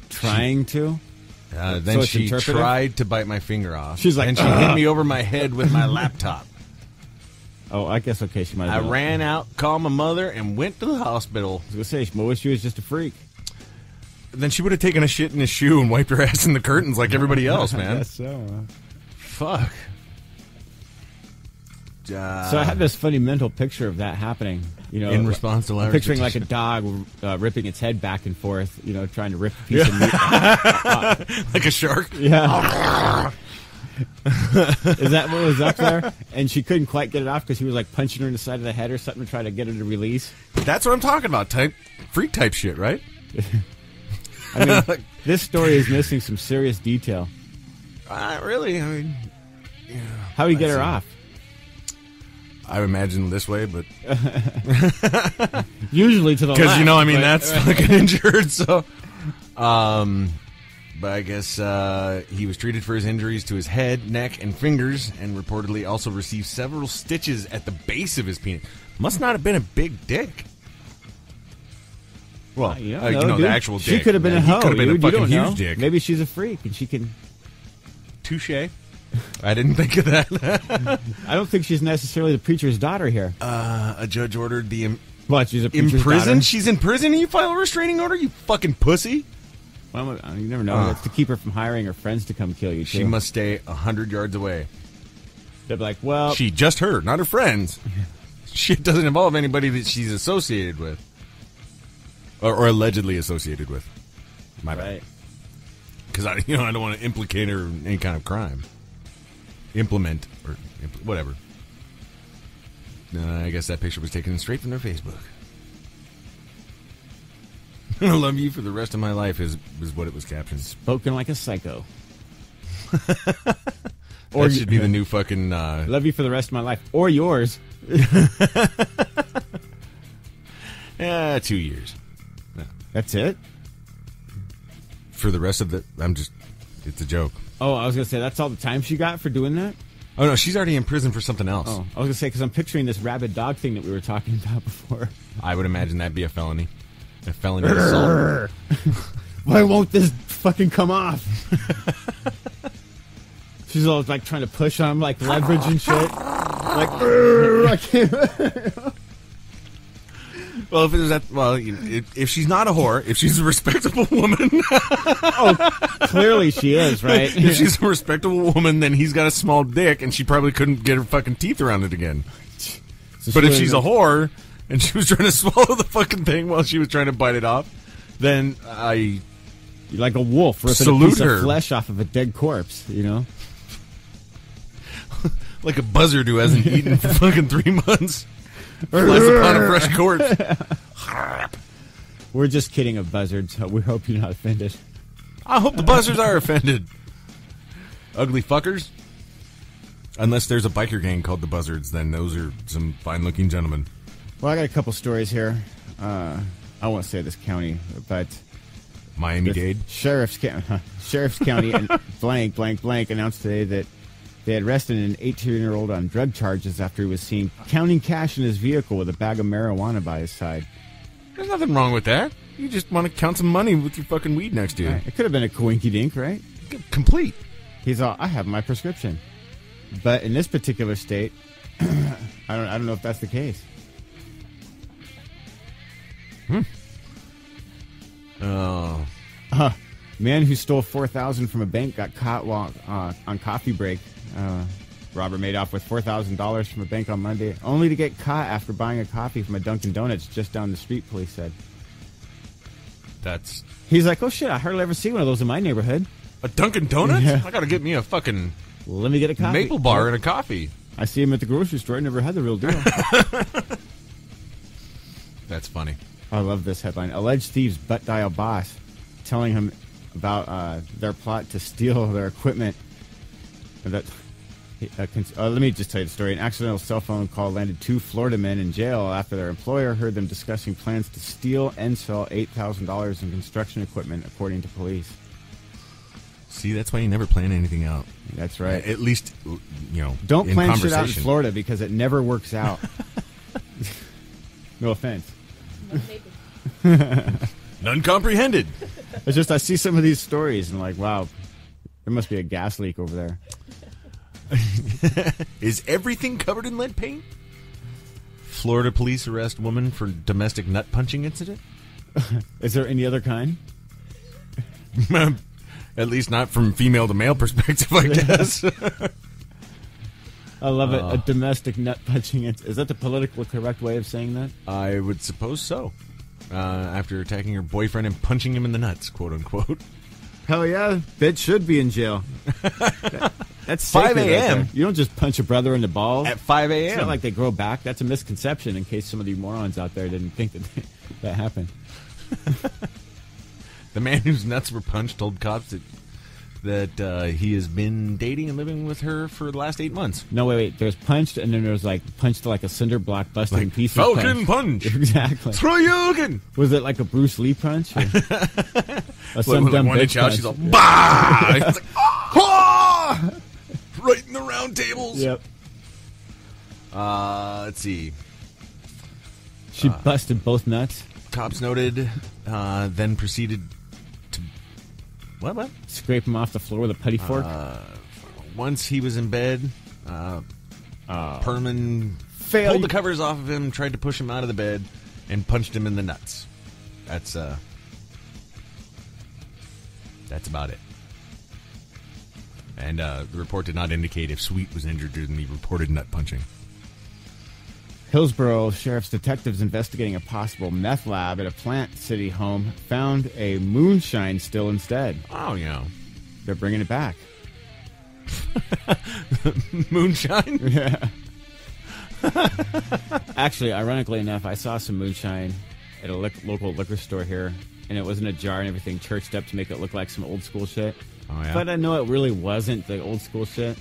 Trying to? Then So it's she interpretive? tried to bite my finger off. She's like, and she hit me over my head with my laptop. Oh, I guess, okay, she might I have been. ran out, called my mother, and went to the hospital. I was going to say, she wish she was just a freak. Then she would have taken a shit in his shoe and wiped her ass in the curtains like everybody else, I man. guess so. Fuck. So I had this funny mental picture of that happening. In response to Larry's picturing like a petition. dog ripping its head back and forth, trying to rip a piece of meat. Like a shark? Yeah. Is that what was up there? And she couldn't quite get it off because he was like punching her in the side of the head or something to try to get her to release. That's what I'm talking about. Freak type shit, right? I mean, this story is missing some serious detail. Really? I mean, yeah. How do you get her off? I imagine this way, but usually to the left. Because, I mean, but, that's fucking injured, so... But I guess he was treated for his injuries to his head, neck, and fingers, and reportedly also received several stitches at the base of his penis. Must not have been a big dick. Well, the actual dick. She could have been a hoe. Could have been a fucking huge dick. Maybe she's a freak, and she can... Touche. I didn't think of that. I don't think she's necessarily the preacher's daughter here. A judge ordered the... What, she's a preacher's in prison? daughter? She's in prison and you file a restraining order? You fucking pussy. Well, you never know. That's to keep her from hiring her friends to come kill you, too. She must stay 100 yards away. They'll be like, well... Just her, not her friends. Shit doesn't involve anybody that she's associated with. Or allegedly associated with. My bad. Right. Because I don't want to implicate her in any kind of crime. Implement or whatever. I guess that picture was taken straight from their Facebook. I love you for the rest of my life is what it was captioned. Spoken like a psycho. Or that should be the new fucking... Love you for the rest of my life. Or yours. 2 years. No. That's it? For the rest of the... It's a joke. Oh, I was going to say, that's all the time she got for doing that? Oh, no, she's already in prison for something else. Oh, I was going to say, because I'm picturing this rabid dog thing that we were talking about before. I would imagine that'd be a felony. A felony assault. Why won't this fucking come off? She's always like trying to push on him, like leverage and shit. Like, I can't. Well, if it was if she's not a whore, if she's a respectable woman, clearly she is, right? If she's a respectable woman, then he's got a small dick, and she probably couldn't get her fucking teeth around it again. So but if she's a whore and she was trying to swallow the fucking thing while she was trying to bite it off, then you're like a wolf ripping a piece of flesh off of a dead corpse, like a buzzard who hasn't eaten for fucking 3 months. Flies upon a fresh corpse. We're just kidding of buzzards. We hope you're not offended. I hope the buzzards are offended. Ugly fuckers. Unless there's a biker gang called the Buzzards, then those are some fine-looking gentlemen. Well, I got a couple stories here. I won't say this county, but... Miami-Dade? Sheriff's County and blank announced today that they had arrested an 18-year-old on drug charges after he was seen counting cash in his vehicle with a bag of marijuana by his side. There's nothing wrong with that. You just want to count some money with your fucking weed next to you. Right. It could have been a coinky-dink, right? Complete. He's all, I have my prescription. But in this particular state, I don't know if that's the case. Oh. Man who stole $4,000 from a bank got caught while on coffee break. Robber made off with $4,000 from a bank on Monday, only to get caught after buying a coffee from a Dunkin' Donuts just down the street, police said. He's like, oh shit, I hardly ever see one of those in my neighborhood. A Dunkin' Donuts? Yeah. I gotta get me a fucking... Let me get a coffee. Maple bar and a coffee. I see him at the grocery store. I never had the real deal. That's funny. I love this headline. Alleged thieves butt dial boss, telling him about their plot to steal their equipment. Let me just tell you the story. An accidental cell phone call landed 2 Florida men in jail after their employer heard them discussing plans to steal and sell $8,000 in construction equipment, according to police. See, that's why you never plan anything out. That's right. At least, don't in plan conversation. shit out in Florida because it never works out. No offense. None comprehended. It's just I see some of these stories and like, wow, there must be a gas leak over there. Is everything covered in lead paint? Florida police arrest woman for domestic nut punching incident? Is there any other kind? At least not from female to male perspective, I guess. I love it. A domestic nut punching incident. Is that the politically correct way of saying that? I would suppose so. After attacking her boyfriend and punching him in the nuts, quote unquote. Hell yeah, bitch should be in jail. That's 5 a.m. Right, you don't just punch a brother in the balls. At 5 a.m. It's not like they grow back. That's a misconception in case some of you morons out there didn't think that happened. The man whose nuts were punched told cops that he has been dating and living with her for the last 8 months. No, wait. There's punched, and then there's like punched like a cinder block, busting Like pieces. Falcon punch. Exactly. Throyogen. Was it like a Bruce Lee punch? Or a some Like dumb one bitch inch out, punch? she's all, bah! It's like, ah! Right in the round tables. Yep. Let's see. She busted both nuts. Cops noted, then proceeded to... What? Scrape him off the floor with a putty fork. Once he was in bed, Perman Fail. pulled the covers off of him, tried to push him out of the bed, and punched him in the nuts. That's about it. And the report did not indicate if Sweet was injured during the reported nut punching. Hillsborough Sheriff's detectives investigating a possible meth lab at a Plant City home found a moonshine still instead. Oh, yeah. They're bringing it back. Moonshine? Yeah. Actually, ironically enough, I saw some moonshine at a local liquor store here, and it was in a jar and everything churched up to make it look like some old school shit. Oh, yeah? But I know it really wasn't the old school shit.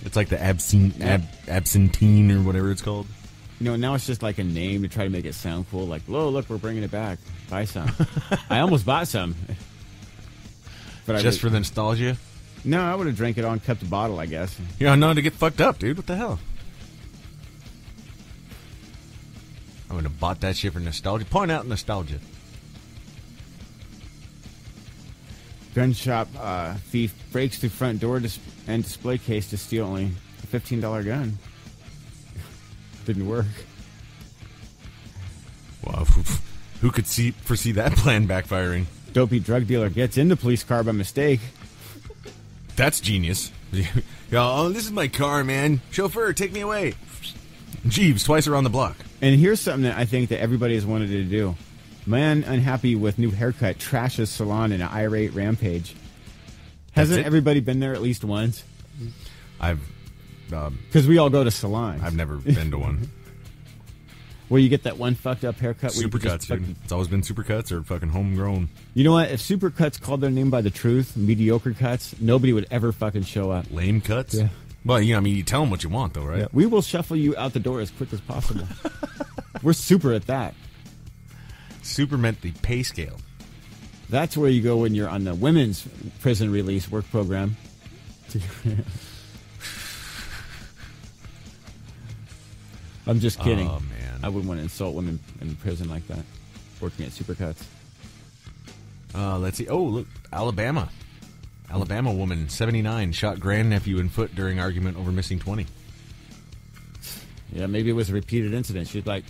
It's like the absentine or whatever it's called. You know, now it's just like a name to try to make it sound cool. Like, whoa, look, we're bringing it back. Buy some. I almost bought some. But Just for the nostalgia? No, I would have drank it on kept a bottle, I guess. Yeah, no, to get fucked up, dude. What the hell? I would have bought that shit for nostalgia. Point out nostalgia. Gun shop thief breaks through front door and display case to steal only a $15 gun. Didn't work. Wow, who could foresee that plan backfiring? Dopey drug dealer gets into police car by mistake. That's genius. Yo, this is my car, man. Chauffeur, take me away. Jeeves, twice around the block. And here's something that I think that everybody has wanted to do. Man unhappy with new haircut trashes salon in an irate rampage. Hasn't everybody been there at least once? Because we all go to salons. I've never been to one. Where you get that one fucked up haircut. Supercuts, dude. It's always been Supercuts or fucking homegrown. You know what? If Supercuts called their name by the truth, mediocre cuts, nobody would ever fucking show up. Lame cuts? Yeah. Well, I mean, you tell them what you want, though, right? Yeah. We will shuffle you out the door as quick as possible. We're super at that. Super meant the pay scale. That's where you go when you're on the women's prison release work program. I'm just kidding. Oh, man. I wouldn't want to insult women in prison like that, working at Supercuts. Let's see. Oh, look. Alabama. Alabama woman, 79, shot grandnephew in foot during argument over missing 20. Yeah, maybe it was a repeated incident. She's like,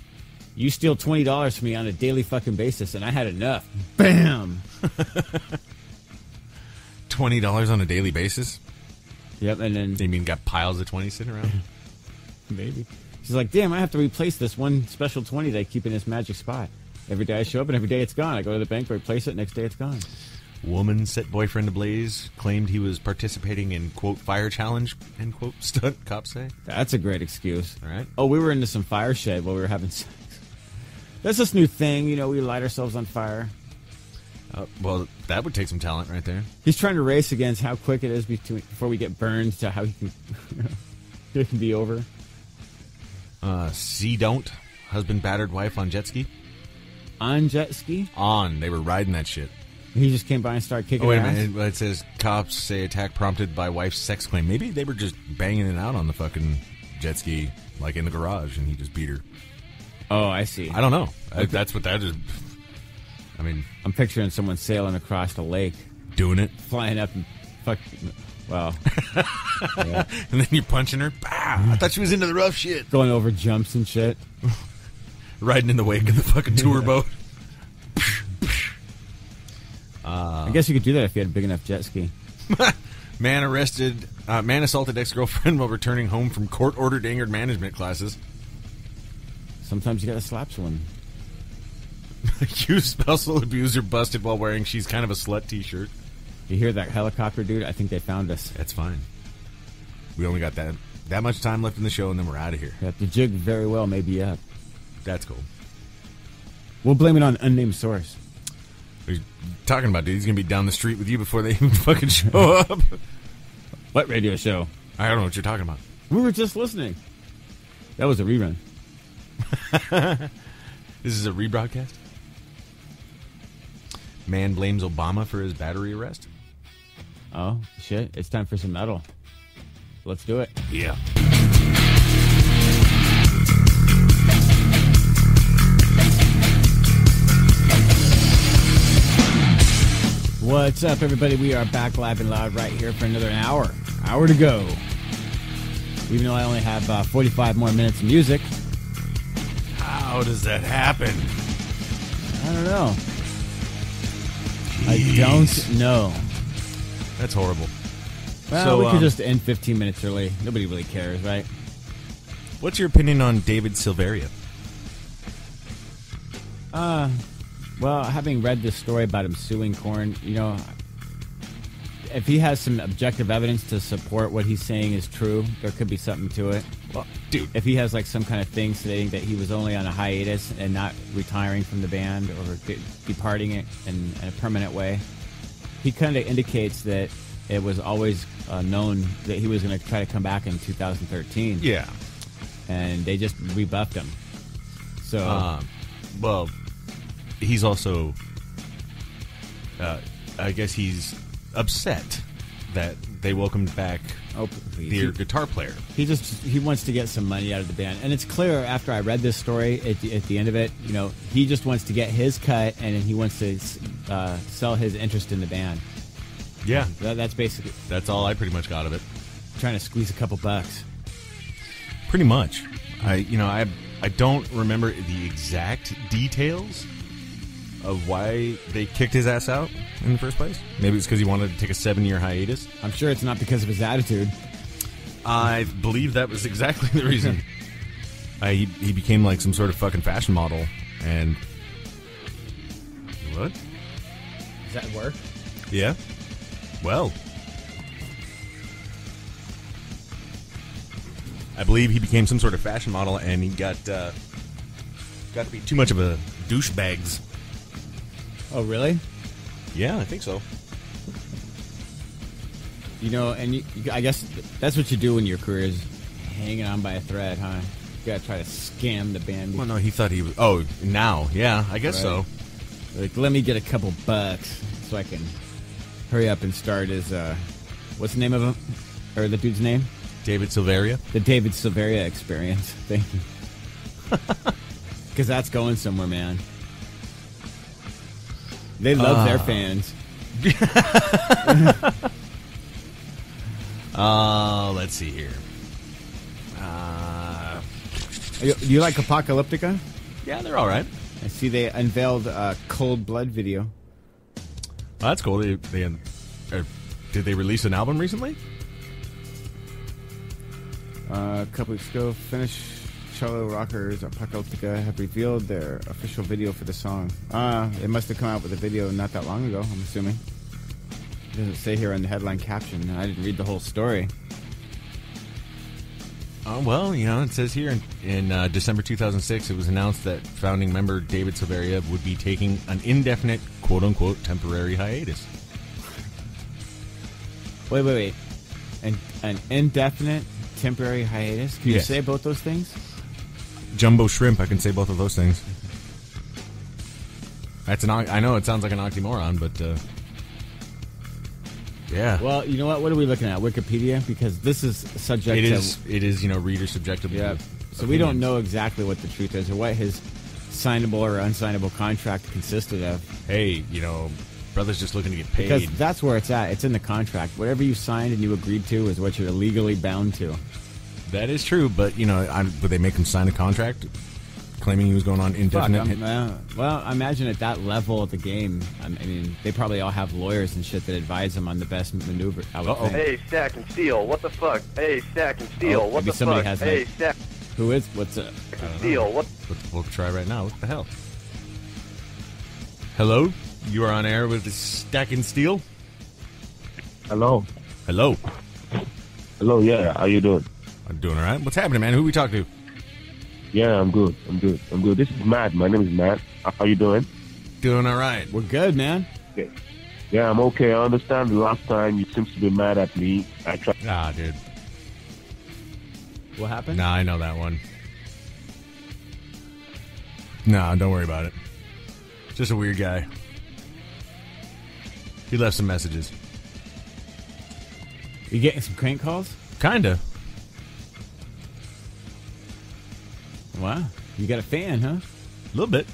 you steal $20 from me on a daily fucking basis, and I had enough. Bam! $20 on a daily basis? Yep, and then... You mean got piles of 20 sitting around? Maybe. She's like, damn, I have to replace this one special 20 that I keep in this magic spot. Every day I show up, and every day it's gone. I go to the bank, replace it, next day it's gone. Woman set boyfriend ablaze, claimed he was participating in, quote, fire challenge, end quote, stunt, cops say. That's a great excuse. All right. Oh, we were into some fire shed while we were having sex. That's this new thing, you know, we light ourselves on fire. Well, that would take some talent right there. He's trying to race against how quick it is before we get burned to how he can, it can be over. Don't. Husband battered wife on jet ski. On jet ski? On. They were riding that shit. He just came by and started kicking wait a ass? minute. It says cops say attack prompted by wife's sex claim. Maybe they were just banging it out on the fucking jet ski, like in the garage, and he just beat her. Oh, I see. I don't know. That's what that is. I mean, I'm picturing someone sailing across the lake. Doing it. Flying up and well. Yeah. And then you're punching her. Bah! I thought she was into the rough shit. Going over jumps and shit. Riding in the wake of the fucking tour boat. I guess you could do that if you had a big enough jet ski. Man assaulted ex-girlfriend while returning home from court-ordered anger management classes. Sometimes you gotta slap someone. Accused spousal abuser busted while wearing "She's Kind of a Slut" t-shirt. You hear that helicopter, dude? I think they found us. That's fine. We only got that much time left in the show, and then we're out of here. Yeah, the jig very well may be up. That's cool. We'll blame it on unnamed source. What are you talking about, dude? He's going to be down the street with you before they even fucking show up. What radio show? I don't know what you're talking about. We were just listening. That was a rerun. This is a rebroadcast? Man blames Obama for his battery arrest? Oh, shit. It's time for some metal. Let's do it. Yeah. What's up, everybody? We are back live and loud right here for another hour. Hour to go. Even though I only have 45 more minutes of music. How does that happen? I don't know. Jeez. I don't know. That's horrible. Well, So, we could just end 15 minutes early. Nobody really cares, right? What's your opinion on David Silveria? Well, having read this story about him suing Korn, you know, if he has some objective evidence to support what he's saying is true, there could be something to it. Well, dude, If he has like some kind of thing stating that he was only on a hiatus and not retiring from the band or departing it in a permanent way, he kind of indicates that it was always known that he was going to try to come back in 2013. yeah. And they just rebuffed him. So, Well, he's also, I guess he's upset that they welcomed back their guitar player. he wants to get some money out of the band, and it's clear after I read this story at the end of it, you know, he just wants to get his cut, and then he wants to sell his interest in the band. Yeah. That's basically That's all I pretty much got of it. trying to squeeze a couple bucks. Pretty much. I don't remember the exact details of why they kicked his ass out in the first place. Maybe it's because he wanted to take a 7-year hiatus. I'm sure it's not because of his attitude. I believe that was exactly the reason. He became like some sort of fucking fashion model, and what? Does that work? Yeah. Well, I believe he became some sort of fashion model, and he got to be too much of a douchebags. Oh, really? Yeah, I think so. You know, and I guess that's what you do when your career is hanging on by a thread, huh? You gotta try to scam the band. Well, no, he thought he was. Oh, now, yeah, I guess Right. so. Like, let me get a couple bucks so I can hurry up and start his, what's the name of him? Or the dude's name? David Silveria. The David Silveria experience. Thank you. Because that's going somewhere, man. They love their fans. Let's see here. You like Apocalyptica? Yeah, they're all right. I see they unveiled a Cold Blood video. Well, that's cool. Did they release an album recently? A couple weeks ago, Finnish cello rockers Apocalyptica have revealed their official video for the song. It must have come out with a video not that long ago, I'm assuming. It doesn't say here on the headline caption. I didn't read the whole story. Well, you know, it says here in December 2006, it was announced that founding member David Silveria would be taking an indefinite, quote-unquote, temporary hiatus. Wait. An indefinite temporary hiatus? Can you Yes. say both those things? Jumbo shrimp, I can say both of those things. I know it sounds like an oxymoron, but yeah. Well, you know what? What are we looking at? Wikipedia? Because this is subject It is, you know, reader subjective. Yeah. So we don't know exactly what the truth is or what his signable or unsignable contract consisted of. Hey, you know, brother's just looking to get paid. Because that's where it's at. It's in the contract. Whatever you signed and you agreed to is what you're legally bound to. That is true, but, you know, would they make him sign a contract claiming he was going on indefinite? Well, I imagine at that level of the game, I mean, they probably all have lawyers and shit that advise them on the best maneuver. I would think. Hey, Stack and Steel, what the fuck? Hey, Stack and Steel, what maybe the somebody fuck? has Hey, that. Stack Who is? What's up? and Steel, what? We'll try right now. What the hell? Hello? You are on air with the Stack and Steel? Hello. Hello. Hello, yeah. How you doing? I'm doing all right. What's happening, man? Who we talking to? Yeah, I'm good. This is Matt. My name is Matt. How you doing? Doing all right. We're good, man. Okay. Yeah, I'm okay. I understand the last time you seems to be mad at me. I tried. Ah, dude. What happened? Nah, I know that one. Nah, don't worry about it. Just a weird guy. He left some messages. You getting some crank calls? Kinda. Wow. You got a fan, huh? A little bit.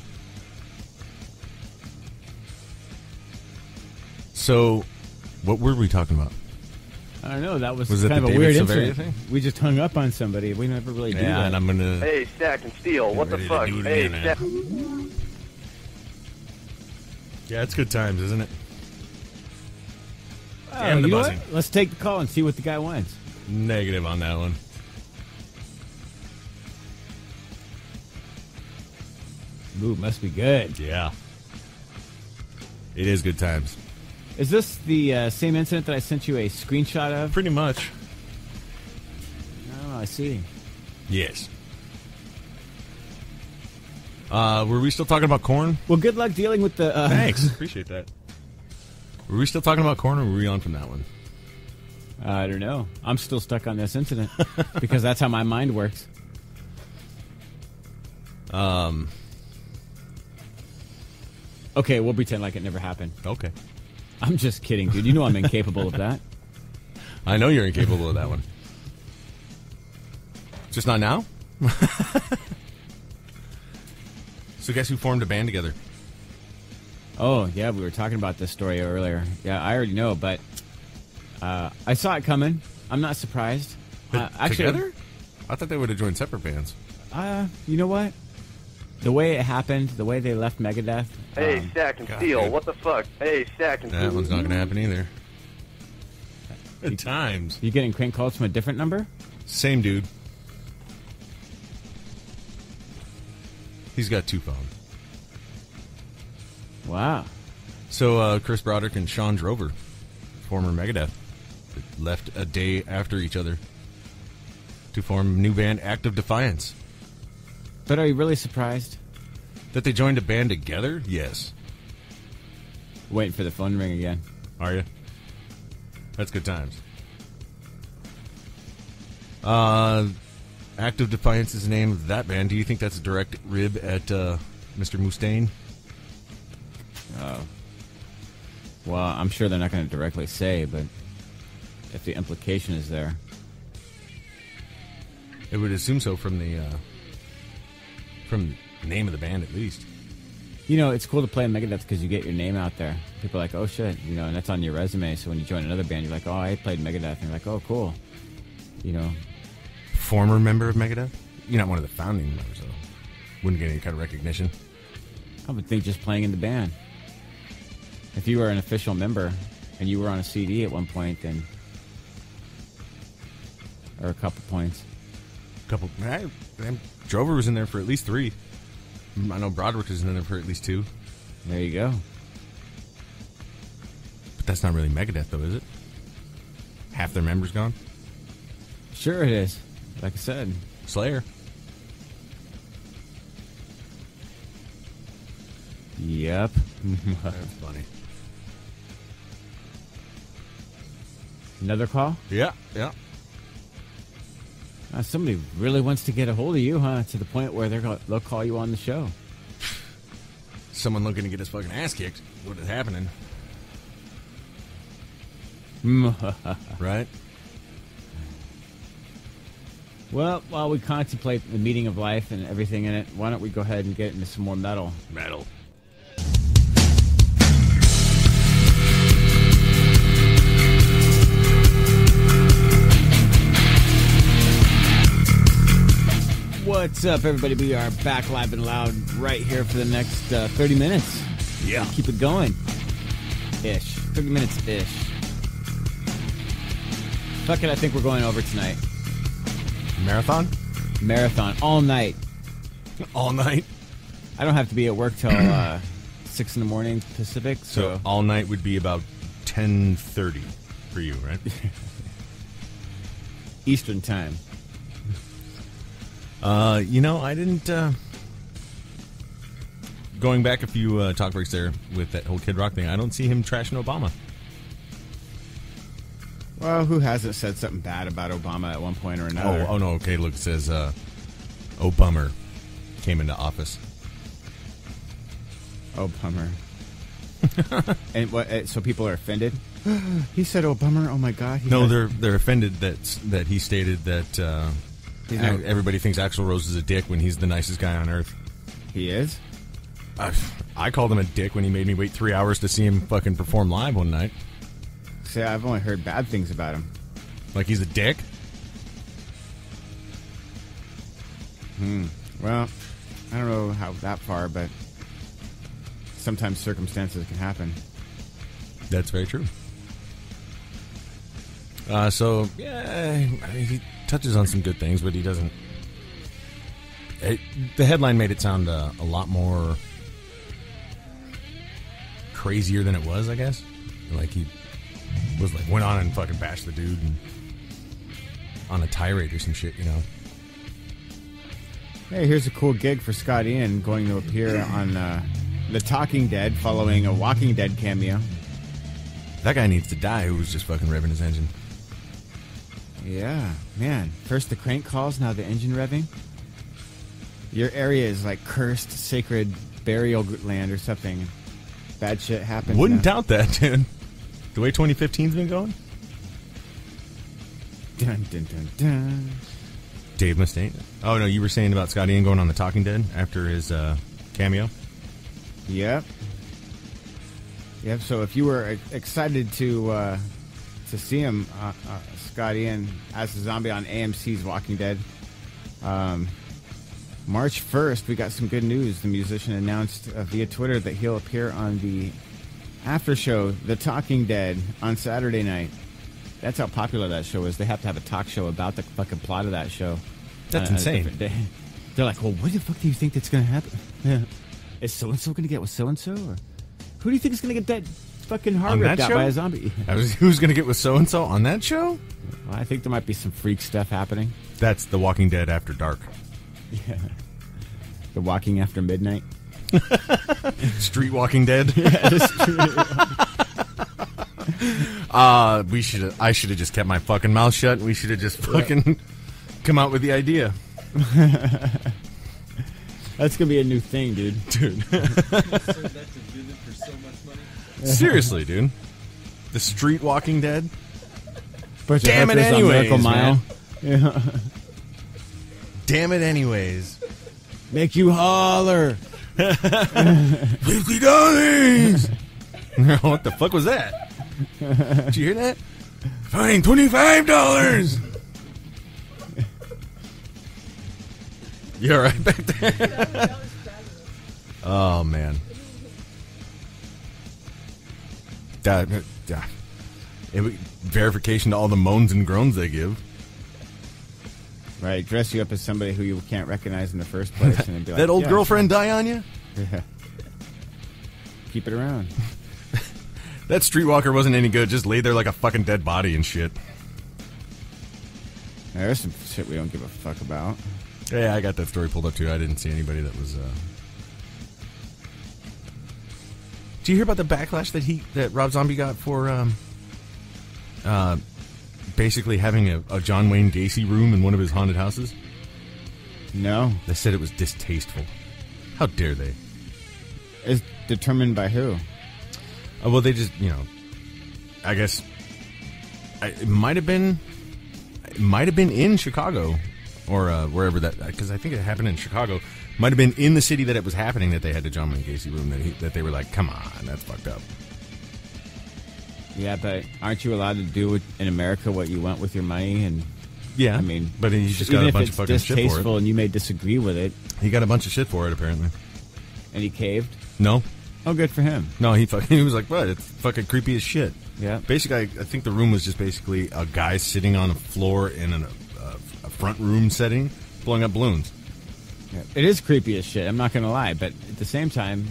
So, what were we talking about? I don't know. That was it kind the of a David weird Silveria incident. thing? We just hung up on somebody. We never really do Yeah, that. and I'm gonna. Hey, Stack and Steel, what the ready to fuck? do it Hey, again, Stack. Yeah, it's good times, isn't it? Oh, Damn the you know buzzing. what? Let's take the call and see what the guy wants. Negative on that one. Ooh, must be good. Yeah. It is good times. Is this the same incident that I sent you a screenshot of? Pretty much. Oh, I see. Yes. Were we still talking about corn? Well, good luck dealing with the... Thanks. Appreciate that. Were we still talking about corn, or were we on from that one? I don't know. I'm still stuck on this incident because that's how my mind works. Okay, we'll pretend like it never happened. Okay. I'm just kidding, dude. You know I'm incapable of that. I know you're incapable of that one. Just not now? So guess who formed a band together? Oh, yeah, we were talking about this story earlier. Yeah, I already know, but I saw it coming. I'm not surprised. Actually, Together? I thought they would have joined separate bands. You know what? The way it happened, the way they left Megadeth. Hey, Stack and God, Steel, dude. what the fuck? Hey, Stack and That Steel. one's not going to happen either. At times. You getting crank calls from a different number? Same dude. He's got two phones. Wow. So Chris Broderick and Sean Drover, former Megadeth, left a day after each other to form a new band, Act of Defiance. But are you really surprised? That they joined a band together? Yes. Waiting for the phone to ring again. Are you? That's good times. Act of Defiance is the name of that band. Do you think that's a direct rib at Mr. Mustaine? Well, I'm sure they're not going to directly say, but if the implication is there. It would assume so from the name of the band, at least. You know, it's cool to play in Megadeth because you get your name out there. People are like, oh shit, you know, and that's on your resume. So when you join another band, you're like, oh, I played Megadeth. And you're like, oh, cool. You know. Former member of Megadeth? You're not one of the founding members, though. Wouldn't get any kind of recognition. I would think just playing in the band. If you were an official member and you were on a CD at one point, then. Or a couple points. Drover was in there for at least 3. I know Broderick was in there for at least 2. There you go. But that's not really Megadeth, though, is it? Half their members gone? Sure it is. Like I said. Slayer. Yep. That's funny. Another call? Yeah. Somebody really wants to get a hold of you, huh? To the point where they'll call you on the show. Someone looking to get his fucking ass kicked. What is happening? Right? Well, while we contemplate the meaning of life and everything in it, why don't we go ahead and get into some more metal? Metal. What's up, everybody? We are back live and loud right here for the next 30 minutes. Yeah. Keep it going. Ish. 30 minutes-ish. Fuck it, I think we're going over tonight. Marathon? Marathon. All night. All night? I don't have to be at work till 6 in the morning Pacific, So all night would be about 10:30 for you, right? Eastern time. I didn't going back a few talk breaks there with that whole Kid Rock thing, I don't see him trashing Obama. Well, who hasn't said something bad about Obama at one point or another? Oh no. Okay, look, it says, "Oh bummer," came into office. Oh, bummer. And what? So people are offended. He said, "Oh, bummer." Oh my God. No, they're offended that he stated that everybody thinks Axl Rose is a dick when he's the nicest guy on earth. He is. I called him a dick when he made me wait 3 hours to see him fucking perform live one night. See, I've only heard bad things about him. Like he's a dick? Well, I don't know how that far, but sometimes circumstances can happen. That's very true. So, yeah, I mean, he touches on some good things, but he doesn't... the headline made it sound a lot more crazier than it was, I guess. Like, he was like, went on and fucking bashed the dude and on a tirade or some shit, you know. Hey, here's a cool gig for Scott Ian going to appear on The Talking Dead following a Walking Dead cameo. That guy needs to die who was just fucking revving his engine. Yeah, man. First the crank calls, now the engine revving. Your area is like cursed, sacred burial land or something. Bad shit happens. Wouldn't doubt that, dude. The way 2015's been going. Dun, dun, dun, dun. Dave Mustaine. Oh, no, you were saying about Scott Ian going on The Talking Dead after his cameo? Yep. Yep, so if you were excited to see him, Scott Ian, as a zombie on AMC's Walking Dead, March 1st, we got some good news. The musician announced via Twitter that he'll appear on the after show, The Talking Dead, on Saturday night. That's how popular that show is. They have to have a talk show about the fucking plot of that show. That's insane. They're like, well, what the fuck do you think that's going to happen? Yeah. Is so-and-so going to get with so-and-so? Or who do you think is going to get that fucking heart ripped out by a zombie? Who's going to get with so-and-so on that show? Well, I think there might be some freak stuff happening. That's The Walking Dead After Dark. Yeah. The Walking After Midnight. Street Walking Dead. I should have just kept my fucking mouth shut. We should have just fucking come out with the idea. That's gonna be a new thing, dude. Seriously, dude. The Street Walking Dead. Damn it, anyways, man. Yeah. Damn it, anyways. Make you holler. $50. What the fuck was that? Did you hear that? Fine, $25. You're right back there. Oh man. Verification to all the moans and groans they give. Right, dress you up as somebody who you can't recognize in the first place, and then be like, that old girlfriend die on you? Yeah. Keep it around. That streetwalker wasn't any good. Just laid there like a fucking dead body and shit. Yeah, there's some shit we don't give a fuck about. Yeah, I got that story pulled up too. I didn't see anybody that was. Did you hear about the backlash that Rob Zombie got for basically having a John Wayne Gacy room in one of his haunted houses? No. They said it was distasteful. How dare they? It's determined by who? Well, they just, I guess it might have been in Chicago or wherever that, because I think it happened in Chicago. Might have been in the city that it was happening that they had the John Wayne Gacy room that they were like, come on, that's fucked up. Yeah, but aren't you allowed to do in America what you want with your money? And yeah, I mean, but he just got a bunch of fucking shit for it. Distasteful, and you may disagree with it. He got a bunch of shit for it, apparently. And he caved? No. Oh, good for him. No, he was like, what? It's fucking creepy as shit. Yeah. Basically, I think the room was just basically a guy sitting on a floor in a front room setting, blowing up balloons. Yeah. It is creepy as shit, I'm not going to lie. But at the same time,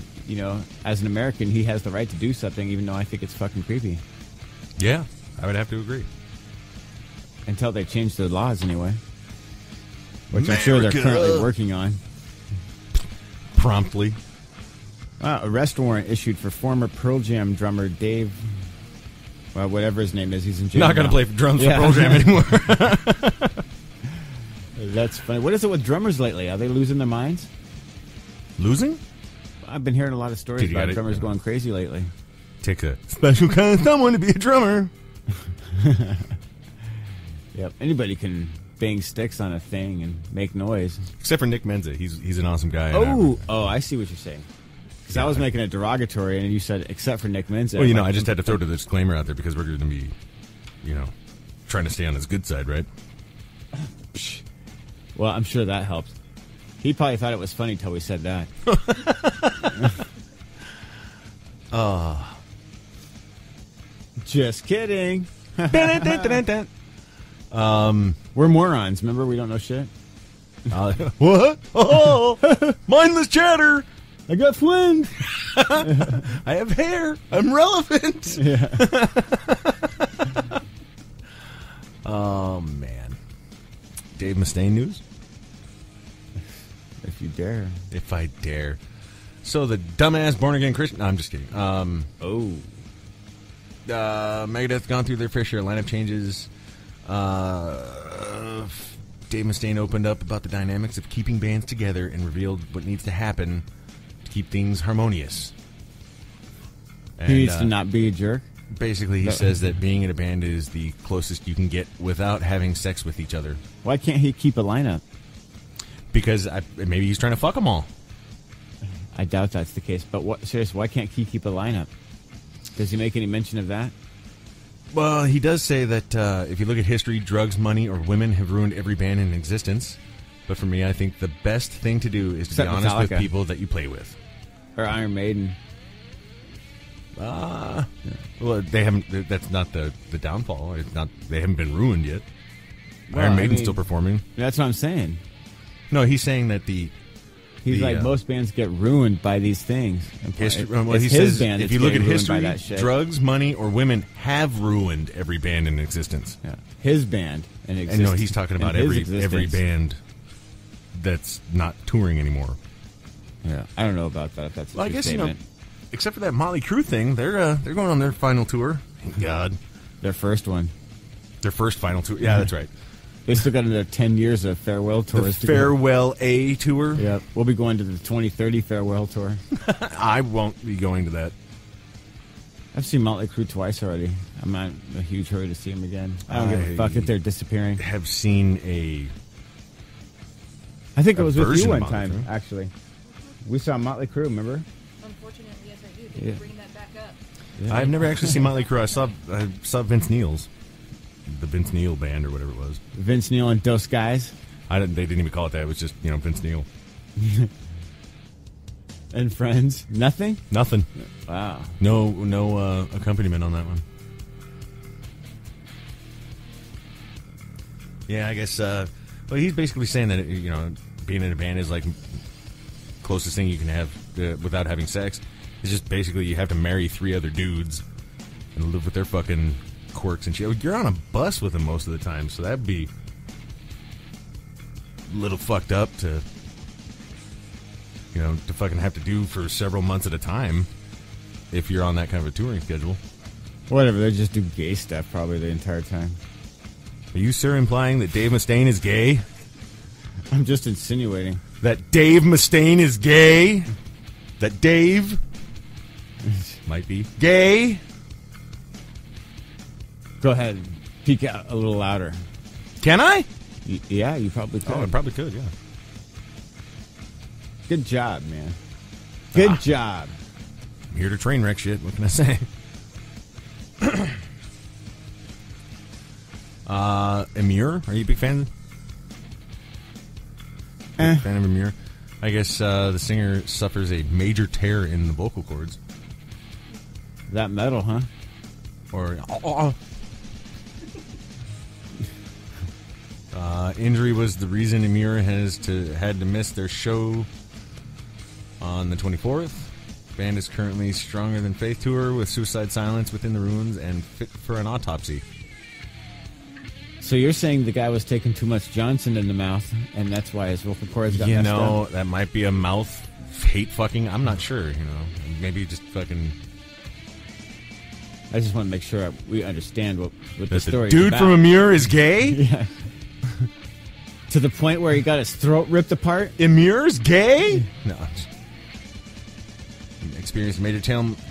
as an American, he has the right to do something, even though I think it's fucking creepy. Yeah, I would have to agree. Until they change the laws, anyway. Which I'm sure they're currently working on. Promptly. Arrest warrant issued for former Pearl Jam drummer Dave. Well, whatever his name is, he's in jail. Not going to play drums for Pearl Jam anymore. That's funny. What is it with drummers lately? Are they losing their minds? Losing? I've been hearing a lot of stories about drummers going crazy lately. Takes a special kind of someone to be a drummer. Yep. Anybody can bang sticks on a thing and make noise. Except for Nick Menza. He's an awesome guy. I see what you're saying. Because I was making it derogatory, and you said, except for Nick Menza. Well, I just had to throw the disclaimer out there because we're going to be, trying to stay on his good side, right? Well, I'm sure that helped. He probably thought it was funny till we said that. Just kidding. We're morons. Remember, we don't know shit. What? Oh, mindless chatter. I got flint. I have hair. I'm relevant. Yeah. Oh, man. Dave Mustaine news? If you dare. If I dare. So the dumbass born-again Christian... No, I'm just kidding. Megadeth's gone through their fair share of lineup changes. Dave Mustaine opened up about the dynamics of keeping bands together and revealed what needs to happen to keep things harmonious. And, he needs to not be a jerk? Basically, he says that being in a band is the closest you can get without having sex with each other. Why can't he keep a lineup? Because maybe he's trying to fuck them all. I doubt that's the case. But seriously, why can't he keep a lineup? Does he make any mention of that? Well, he does say that if you look at history, drugs, money, or women have ruined every band in existence. But for me, I think the best thing to do is to be honest with people that you play with. Or Iron Maiden. Well, they haven't. That's not the downfall. It's not. They haven't been ruined yet. Well, Iron Maiden's still performing. That's what I'm saying. No, he's saying that He's like, most bands get ruined by these things. He says, if you look at history, drugs, money, or women have ruined every band in existence. Yeah. His band in existence. And he's talking about every band that's not touring anymore. Yeah, I don't know about that. If that's a true statement. Except for that Motley Crue thing, they're going on their final tour. Thank God, their first one, their first final tour. Yeah, that's right. They still got another 10 years of farewell tours. The Farewell A tour? Yeah, we'll be going to the 2030 farewell tour. I won't be going to that. I've seen Motley Crue twice already. I'm not in a huge hurry to see them again. I don't give a fuck if they're disappearing. Have seen a... I think it was with you one time, actually. We saw Motley Crue, remember? Unfortunately, yes, I do. They bring that back up. Yeah. I've never actually seen Motley Crue. I saw Vince Neil's. The Vince Neil band or whatever it was. Vince Neil and Dos Guys? They didn't even call it that. It was just, Vince Neil. And friends? Nothing? Nothing. Wow. No accompaniment on that one. Yeah, I guess, well, he's basically saying that, being in a band is like closest thing you can have without having sex. It's just basically you have to marry 3 other dudes and live with their fucking quirks and shit. You're on a bus with them most of the time, so that'd be a little fucked up to fucking have to do for several months at a time if you're on that kind of a touring schedule. Whatever, they just do gay stuff probably the entire time. Are you, sir, implying that Dave Mustaine is gay? I'm just insinuating. That Dave Mustaine is gay? That Dave might be gay? Go ahead. Peek out a little louder. Can I? Yeah, you probably could. Oh, I probably could, yeah. Good job, man. Good job. I'm here to train wreck shit. What can I say? Amir? Are you a big fan? Fan of Amir? I guess the singer suffers a major tear in the vocal cords. That metal, huh? Or... injury was the reason Amir had to miss their show on the 24th. Band is currently Stronger Than Faith tour with Suicide Silence Within the Ruins and Fit for an Autopsy. So you're saying the guy was taking too much Johnson in the mouth, and that's why his vocal cords got messed up? That might be a mouth hate fucking. I'm not sure. You know, maybe just fucking. I just want to make sure we understand what the That story the is dude about. from Amir is gay. Yeah. To the point where he got his throat ripped apart. Amir's gay? No. Experienced a major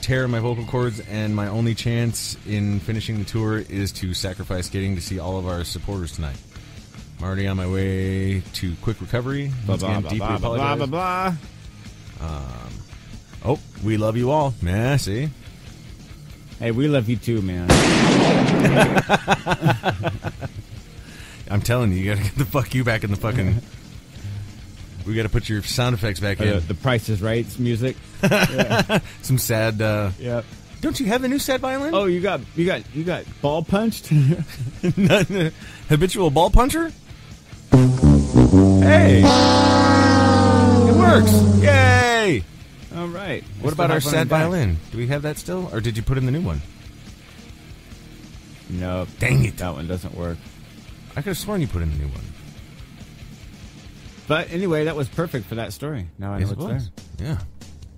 tear in my vocal cords, and my only chance in finishing the tour is to sacrifice getting to see all of our supporters tonight. I'm already on my way to quick recovery. Blah, Once blah, again, blah, deeply blah, blah, apologize. blah, blah. Oh, we love you all. Yeah, see? Hey, we love you too, man. I'm telling you, you gotta get the fuck you back in the fucking... We gotta put your sound effects back in. The Price is Right music. Some sad... Yeah. Don't you have the new sad violin? Oh, you got ball punched? Habitual ball puncher? Hey! It works! Yay! All right. What about our sad violin? Do we have that still? Or did you put in the new one? No. Dang it. That one doesn't work. I could have sworn you put in the new one. But anyway, that was perfect for that story. Now I know Yes, it's it there. was. Yeah.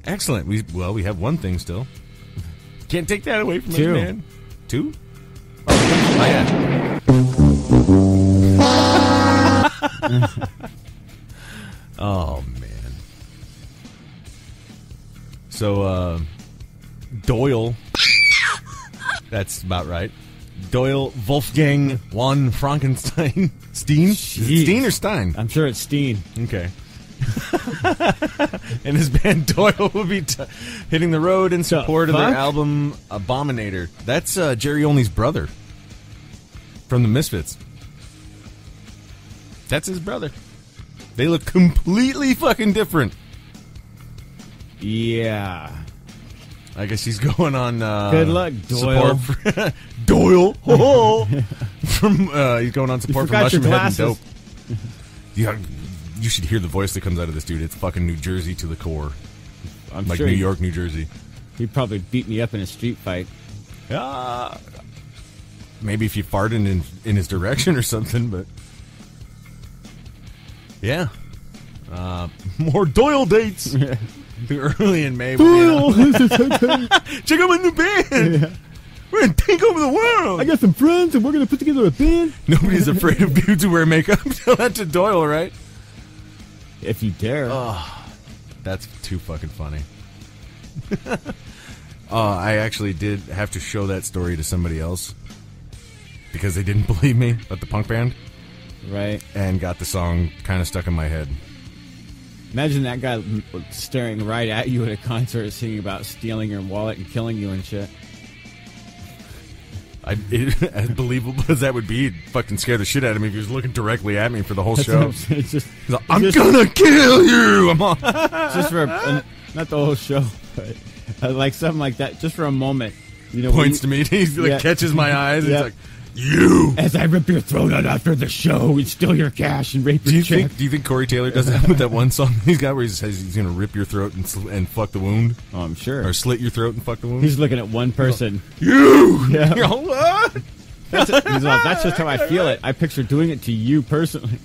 Excellent. We have one thing still. Can't take that away from us, Two. man. Two? Oh, yeah. Oh, man. So, Doyle. That's about right. Doyle Wolfgang von Frankenstein. Steen? Is it Steen or Stein? I'm sure it's Steen. Okay. And his band Doyle will be hitting the road in support of their fuck? album Abominator. That's Jerry Only's brother from the Misfits. That's his brother. They look completely fucking different. Yeah. I guess he's going on Good luck, Doyle. support for Doyle. Oh, from he's going on support for forgot your Mushroom Head and glasses. Dope. Yeah, you should hear the voice that comes out of this dude. It's fucking New Jersey to the core. I'm Like sure New he- York, New Jersey. He probably beat me up in a street fight. Maybe if you farted in his direction or something, but yeah. More Doyle dates. Early in May. Doyle! Check out my new band. We're gonna take over the world. I got some friends and we're going to put together a band. Nobody's afraid of dudes who wear makeup. Tell that to Doyle, right? If you dare. That's too fucking funny. I actually did have to show that story to somebody else because they didn't believe me at the punk band Right. and got the song kind of stuck in my head. Imagine that guy staring right at you at a concert singing about stealing your wallet and killing you and shit. As believable as that would be, it'd fucking scare the shit out of me if he was looking directly at me for the whole That's show. what I'm saying. It's just, He's like, I'm gonna kill you! I'm all, just for not the whole show, but like something like that, just for a moment. You know, points to me. He like Yeah. catches my eyes. And Yeah. he's like, "You." as I rip your throat out after the show and steal your cash and rape Do your you chick. think? Do you think Corey Taylor does that with that one song he's got where he says he's gonna rip your throat and fuck the wound, Oh, I'm sure. or slit your throat and fuck the wound? He's looking at one person. You. Yeah. You're all, what? That's just how I feel it. I picture doing it to you personally.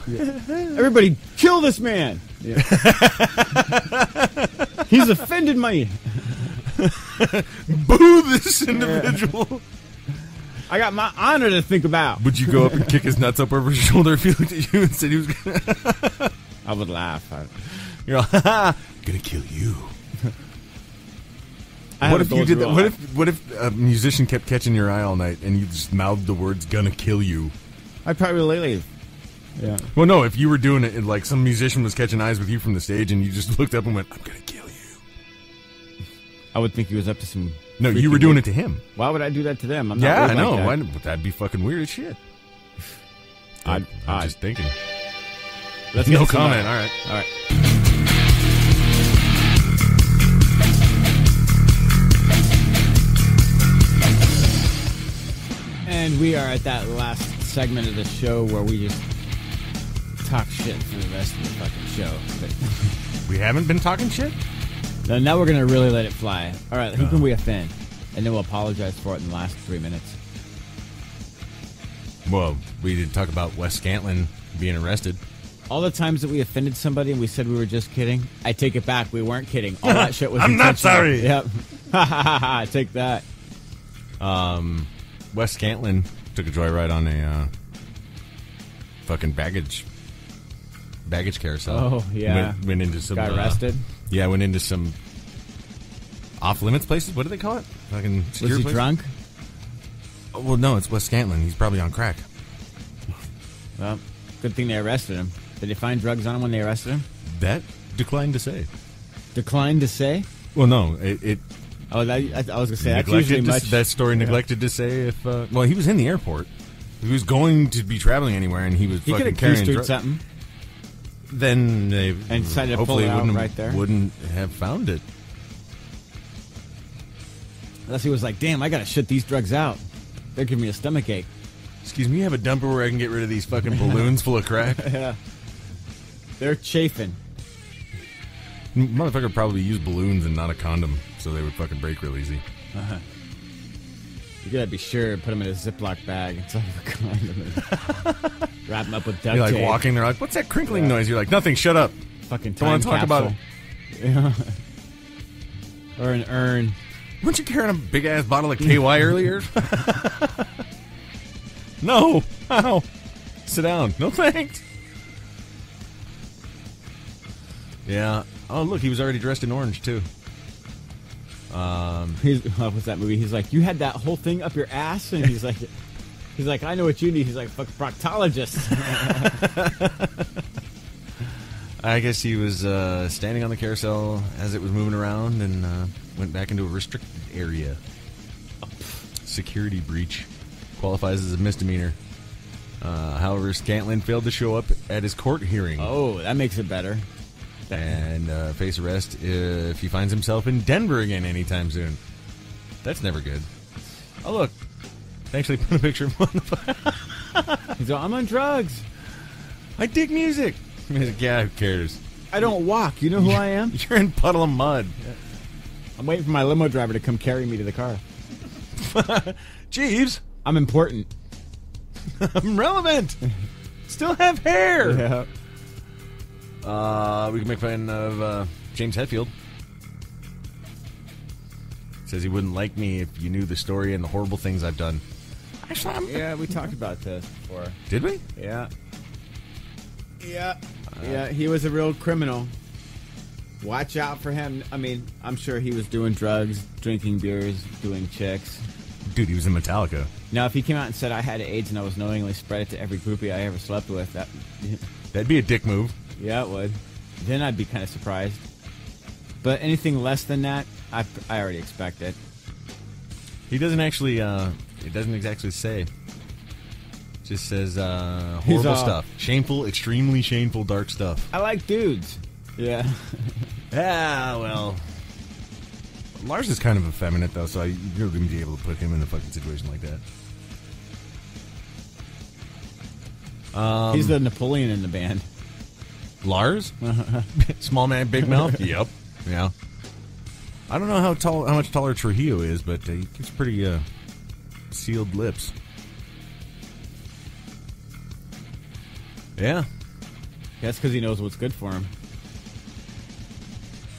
Yeah. Everybody, kill this man. Yeah. He's offended me. Boo this individual. I got my honor to think about. Would you go up and kick his nuts up over his shoulder if he looked at you and said he was gonna? I would laugh. You're all, gonna kill you. I What have if a you gold did that? rule. What if a musician kept catching your eye all night and you just mouthed the words "gonna kill you"? I'd probably leave. Yeah. Well, no. If you were doing it, and like some musician was catching eyes with you from the stage, and you just looked up and went, "I'm gonna kill you." I would think he was up to some. No, you were doing it to him. Why would I do that to them? I'm not Yeah, I weird know. like that. Why, but that'd be fucking weird as shit. I'm just thinking. Let's No get some, comment. All right. All right. And we are at that last segment of the show where we just talk shit for the rest of the fucking show. But We haven't been talking shit. now we're going to really let it fly. All right, who can we offend? And then we'll apologize for it in the last 3 minutes. Well, we did talk about Wes Scantlin being arrested. All the times that we offended somebody and we said we were just kidding, I take it back. We weren't kidding. All that shit was I'm not intentional. sorry. Yep. Ha ha ha ha. Take that. Wes Scantlin took a joyride on a fucking baggage carousel. Oh, yeah. Went into some... Got arrested? Yeah, went into some off-limits places. What do they call it? Fucking secure Was he places? drunk? Oh, well, no, it's Wes Scantlin. He's probably on crack. Well, good thing they arrested him. Did they find drugs on him when they arrested him? That declined to say. Declined to say? Well, no, it Oh, I was going to say, that's usually neglected much... that story neglected to say if... well, he was in the airport. He was going to be traveling anywhere, and he was He could fucking have carrying key drugs. something. Then they And decided to hopefully pull it out wouldn't, right there. wouldn't have found it. Unless he was like, damn, I got to shit these drugs out. They're giving me a stomach ache. Excuse me, you have a dumper where I can get rid of these fucking balloons full of crack? Yeah. They're chafing. Motherfucker probably used balloons and not a condom, so they would fucking break real easy. Uh-huh. You gotta be sure to put them in a Ziploc bag instead of a condom. Wrap them up with duct You're like tape. walking, they're like, what's that crinkling noise? You're like, nothing, shut up. Fucking Don't want time to talk about capsule. Yeah. Or an urn. Weren't you carrying a big-ass bottle of KY earlier? No. Ow. Sit down. No thanks. Yeah. Oh, look, he was already dressed in orange, too. What's that movie? He's like, you had that whole thing up your ass? And he's like, I know what you need. He's like, fuck, proctologist. I guess he was standing on the carousel as it was moving around and went back into a restricted area. Security breach qualifies as a misdemeanor. However, Scantlin failed to show up at his court hearing. Oh, that makes it better. And face arrest if he finds himself in Denver again anytime soon. That's never good. Oh, look. They actually put a picture of him on the phone. He's like, I'm on drugs. I dig music. He's like, yeah, who cares? I don't walk. You know who I am? You're in puddle of mud. I'm waiting for my limo driver to come carry me to the car. Jeeves, I'm important. I'm relevant. Still have hair. Yeah. We can make fun of James Hetfield. Says he wouldn't like me if you knew the story and the horrible things I've done. Actually, Yeah, we talked about this before. Did we? Yeah. Yeah, he was a real criminal. Watch out for him. I mean, I'm sure he was doing drugs, drinking beers, doing chicks. Dude, he was in Metallica. Now, if he came out and said I had AIDS and I was knowingly spread it to every groupie I ever slept with, That'd be a dick move. yeah, it would. Then I'd be kind of surprised. But anything less than that, I already expect it. He doesn't actually, it doesn't exactly say. It just says He's, horrible stuff. Shameful, extremely shameful, dark stuff. I like dudes. Yeah. Ah, well. Lars is kind of effeminate, though, so you're going to be able to put him in a fucking situation like that. He's the Napoleon in the band. Lars? Small man, big mouth? Yep. Yeah. I don't know how much taller Trujillo is, but he gives pretty sealed lips. Yeah. That's because he knows what's good for him.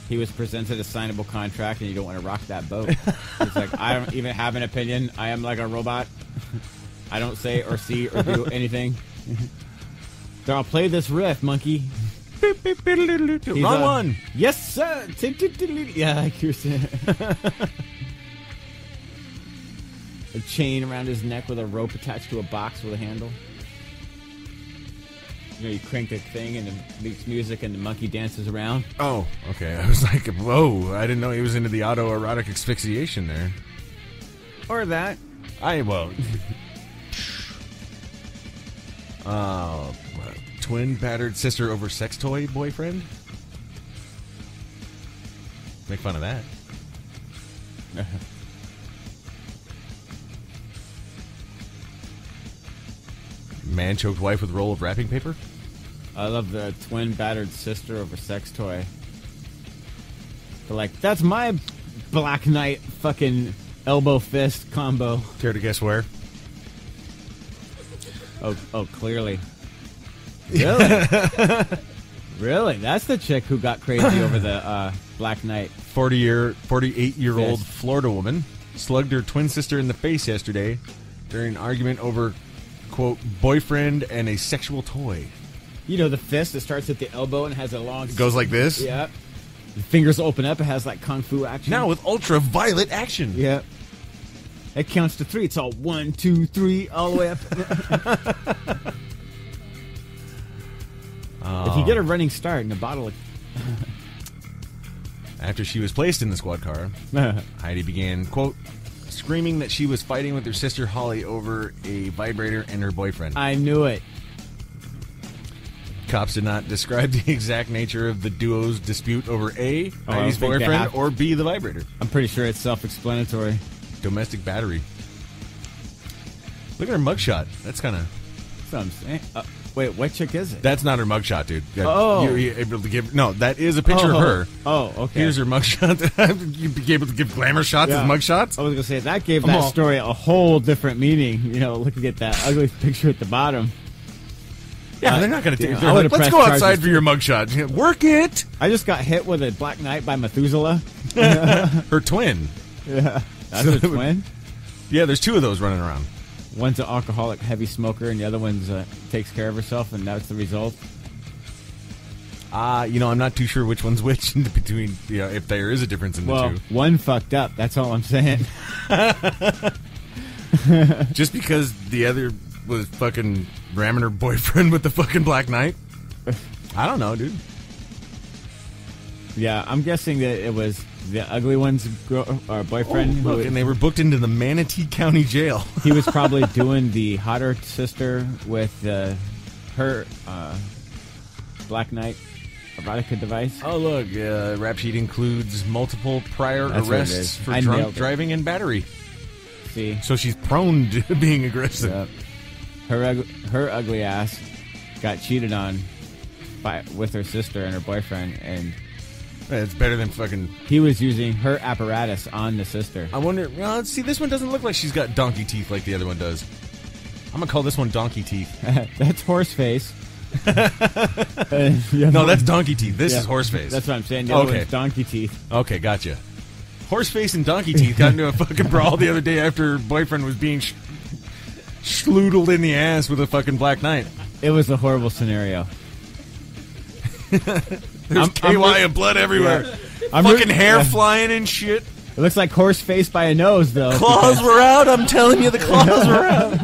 He was presented a signable contract, and you don't want to rock that boat. He's like, I don't even have an opinion. I am like a robot. I don't say or see or do anything. So I'll play this riff, monkey. He's, Wrong one. Yes, sir. Yeah, like you're saying. A chain around his neck with a rope attached to a box with a handle. You know, you crank the thing and it makes music and the monkey dances around. Oh, okay. I was like, whoa, I didn't know he was into the autoerotic asphyxiation there. Or that. Twin battered sister over sex toy boyfriend? Make fun of that. Man choked wife with roll of wrapping paper? I love the twin battered sister over sex toy. They're like, that's my Black Knight fucking elbow fist combo. Care to guess where? Oh, clearly. Really? Really? That's the chick who got crazy over the Black Knight. 48-year-old Fist. Florida woman slugged her twin sister in the face yesterday during an argument over, quote, boyfriend and a sexual toy. You know the fist that starts at the elbow and has a long... It goes like this? Yeah. The fingers open up. It has like kung fu action. Now with ultraviolet action. Yeah. It counts to 3. It's all 1, 2, 3, all the way up. If you get a running start in a bottle of... After she was placed in the squad car, Heidi began, quote, screaming that she was fighting with her sister Holly over a vibrator and her boyfriend. I knew it. Cops did not describe the exact nature of the duo's dispute over A, I Heidi's think they boyfriend, have- or B, the vibrator. I'm pretty sure it's self-explanatory. Domestic battery. Look at her mugshot. That's kind of... That's what I'm saying. Wait, what chick is it? That's not her mugshot, dude. Oh. You're able to give... No, that is a picture of her. Oh, okay. Here's her mugshot. You'd be able to give glamour shots Yeah. as mugshots? I was going to say, that gave I'm that all- story a whole different meaning. You know, looking at that ugly picture at the bottom. Yeah, they're not going to take... yeah, they're I like, would've let's pressed go outside charges for your mugshot. Yeah, work it! I just got hit with a Black Knight by Methuselah. Her twin. Yeah. That's So a it would- twin. Yeah, there's two of those running around. One's an alcoholic heavy smoker, and the other one's takes care of herself, and that's the result. You know, I'm not too sure which one's which between, you know, if there is a difference in the Well, two. one fucked up. That's all I'm saying. Just because the other was fucking ramming her boyfriend with the fucking Black Knight? I don't know, dude. Yeah, I'm guessing that it was the ugly one's boyfriend. who- Look, and they were booked into the Manatee County Jail. he was probably doing the hotter sister with her Black Knight erotica device. Oh, look, rap sheet includes multiple prior That's what it arrests is. for I drunk nailed it. driving and battery. See, So she's prone to being aggressive. her ugly ass got cheated on with her sister and her boyfriend, and It's better than fucking... he was using her apparatus on the sister. I wonder... Well, see, this one doesn't look like she's got donkey teeth like the other one does. I'm gonna call this one donkey teeth. That's horse face. No, that's donkey teeth. This Yeah. is horse face. That's what I'm saying. The other Okay. one's donkey teeth. Okay, gotcha. Horseface and donkey teeth got into a fucking brawl the other day after her boyfriend was being schloodled in the ass with a fucking Black Knight. It was a horrible scenario. There's KY and blood everywhere. Yeah. I'm Fucking rooting- hair yeah. flying and shit. It looks like horse face by a nose, though. Claws were out. I'm telling you, the claws were out.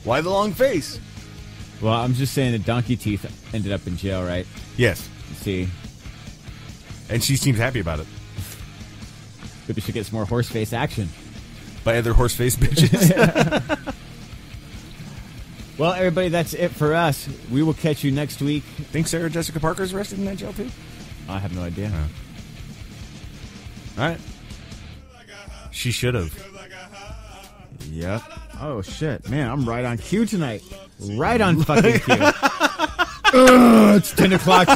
Why the long face? Well, I'm just saying that donkey teeth ended up in jail, right? Yes. See, And she seems happy about it. maybe we should get some more horse face action. By other horseface bitches. Well, everybody, that's it for us. We will catch you next week. Think Sarah Jessica Parker's arrested in that jail too? I have no idea. All right. She should have. Yep. Oh, shit. Man, I'm right on cue tonight. Right on fucking cue. Ugh, it's 10 o'clock.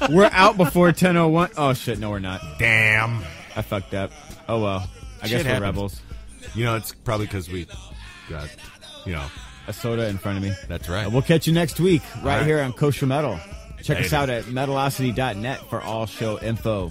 We're out before 10:01. Oh, shit. No, we're not. Damn. I fucked up. Oh, well. I Shit guess we're happens. rebels. You know, it's probably because we got, you know, A soda in front of me. that's right. We'll catch you next week right right. here on Kosher Metal. Check us Later. out at metalocity.net for all show info.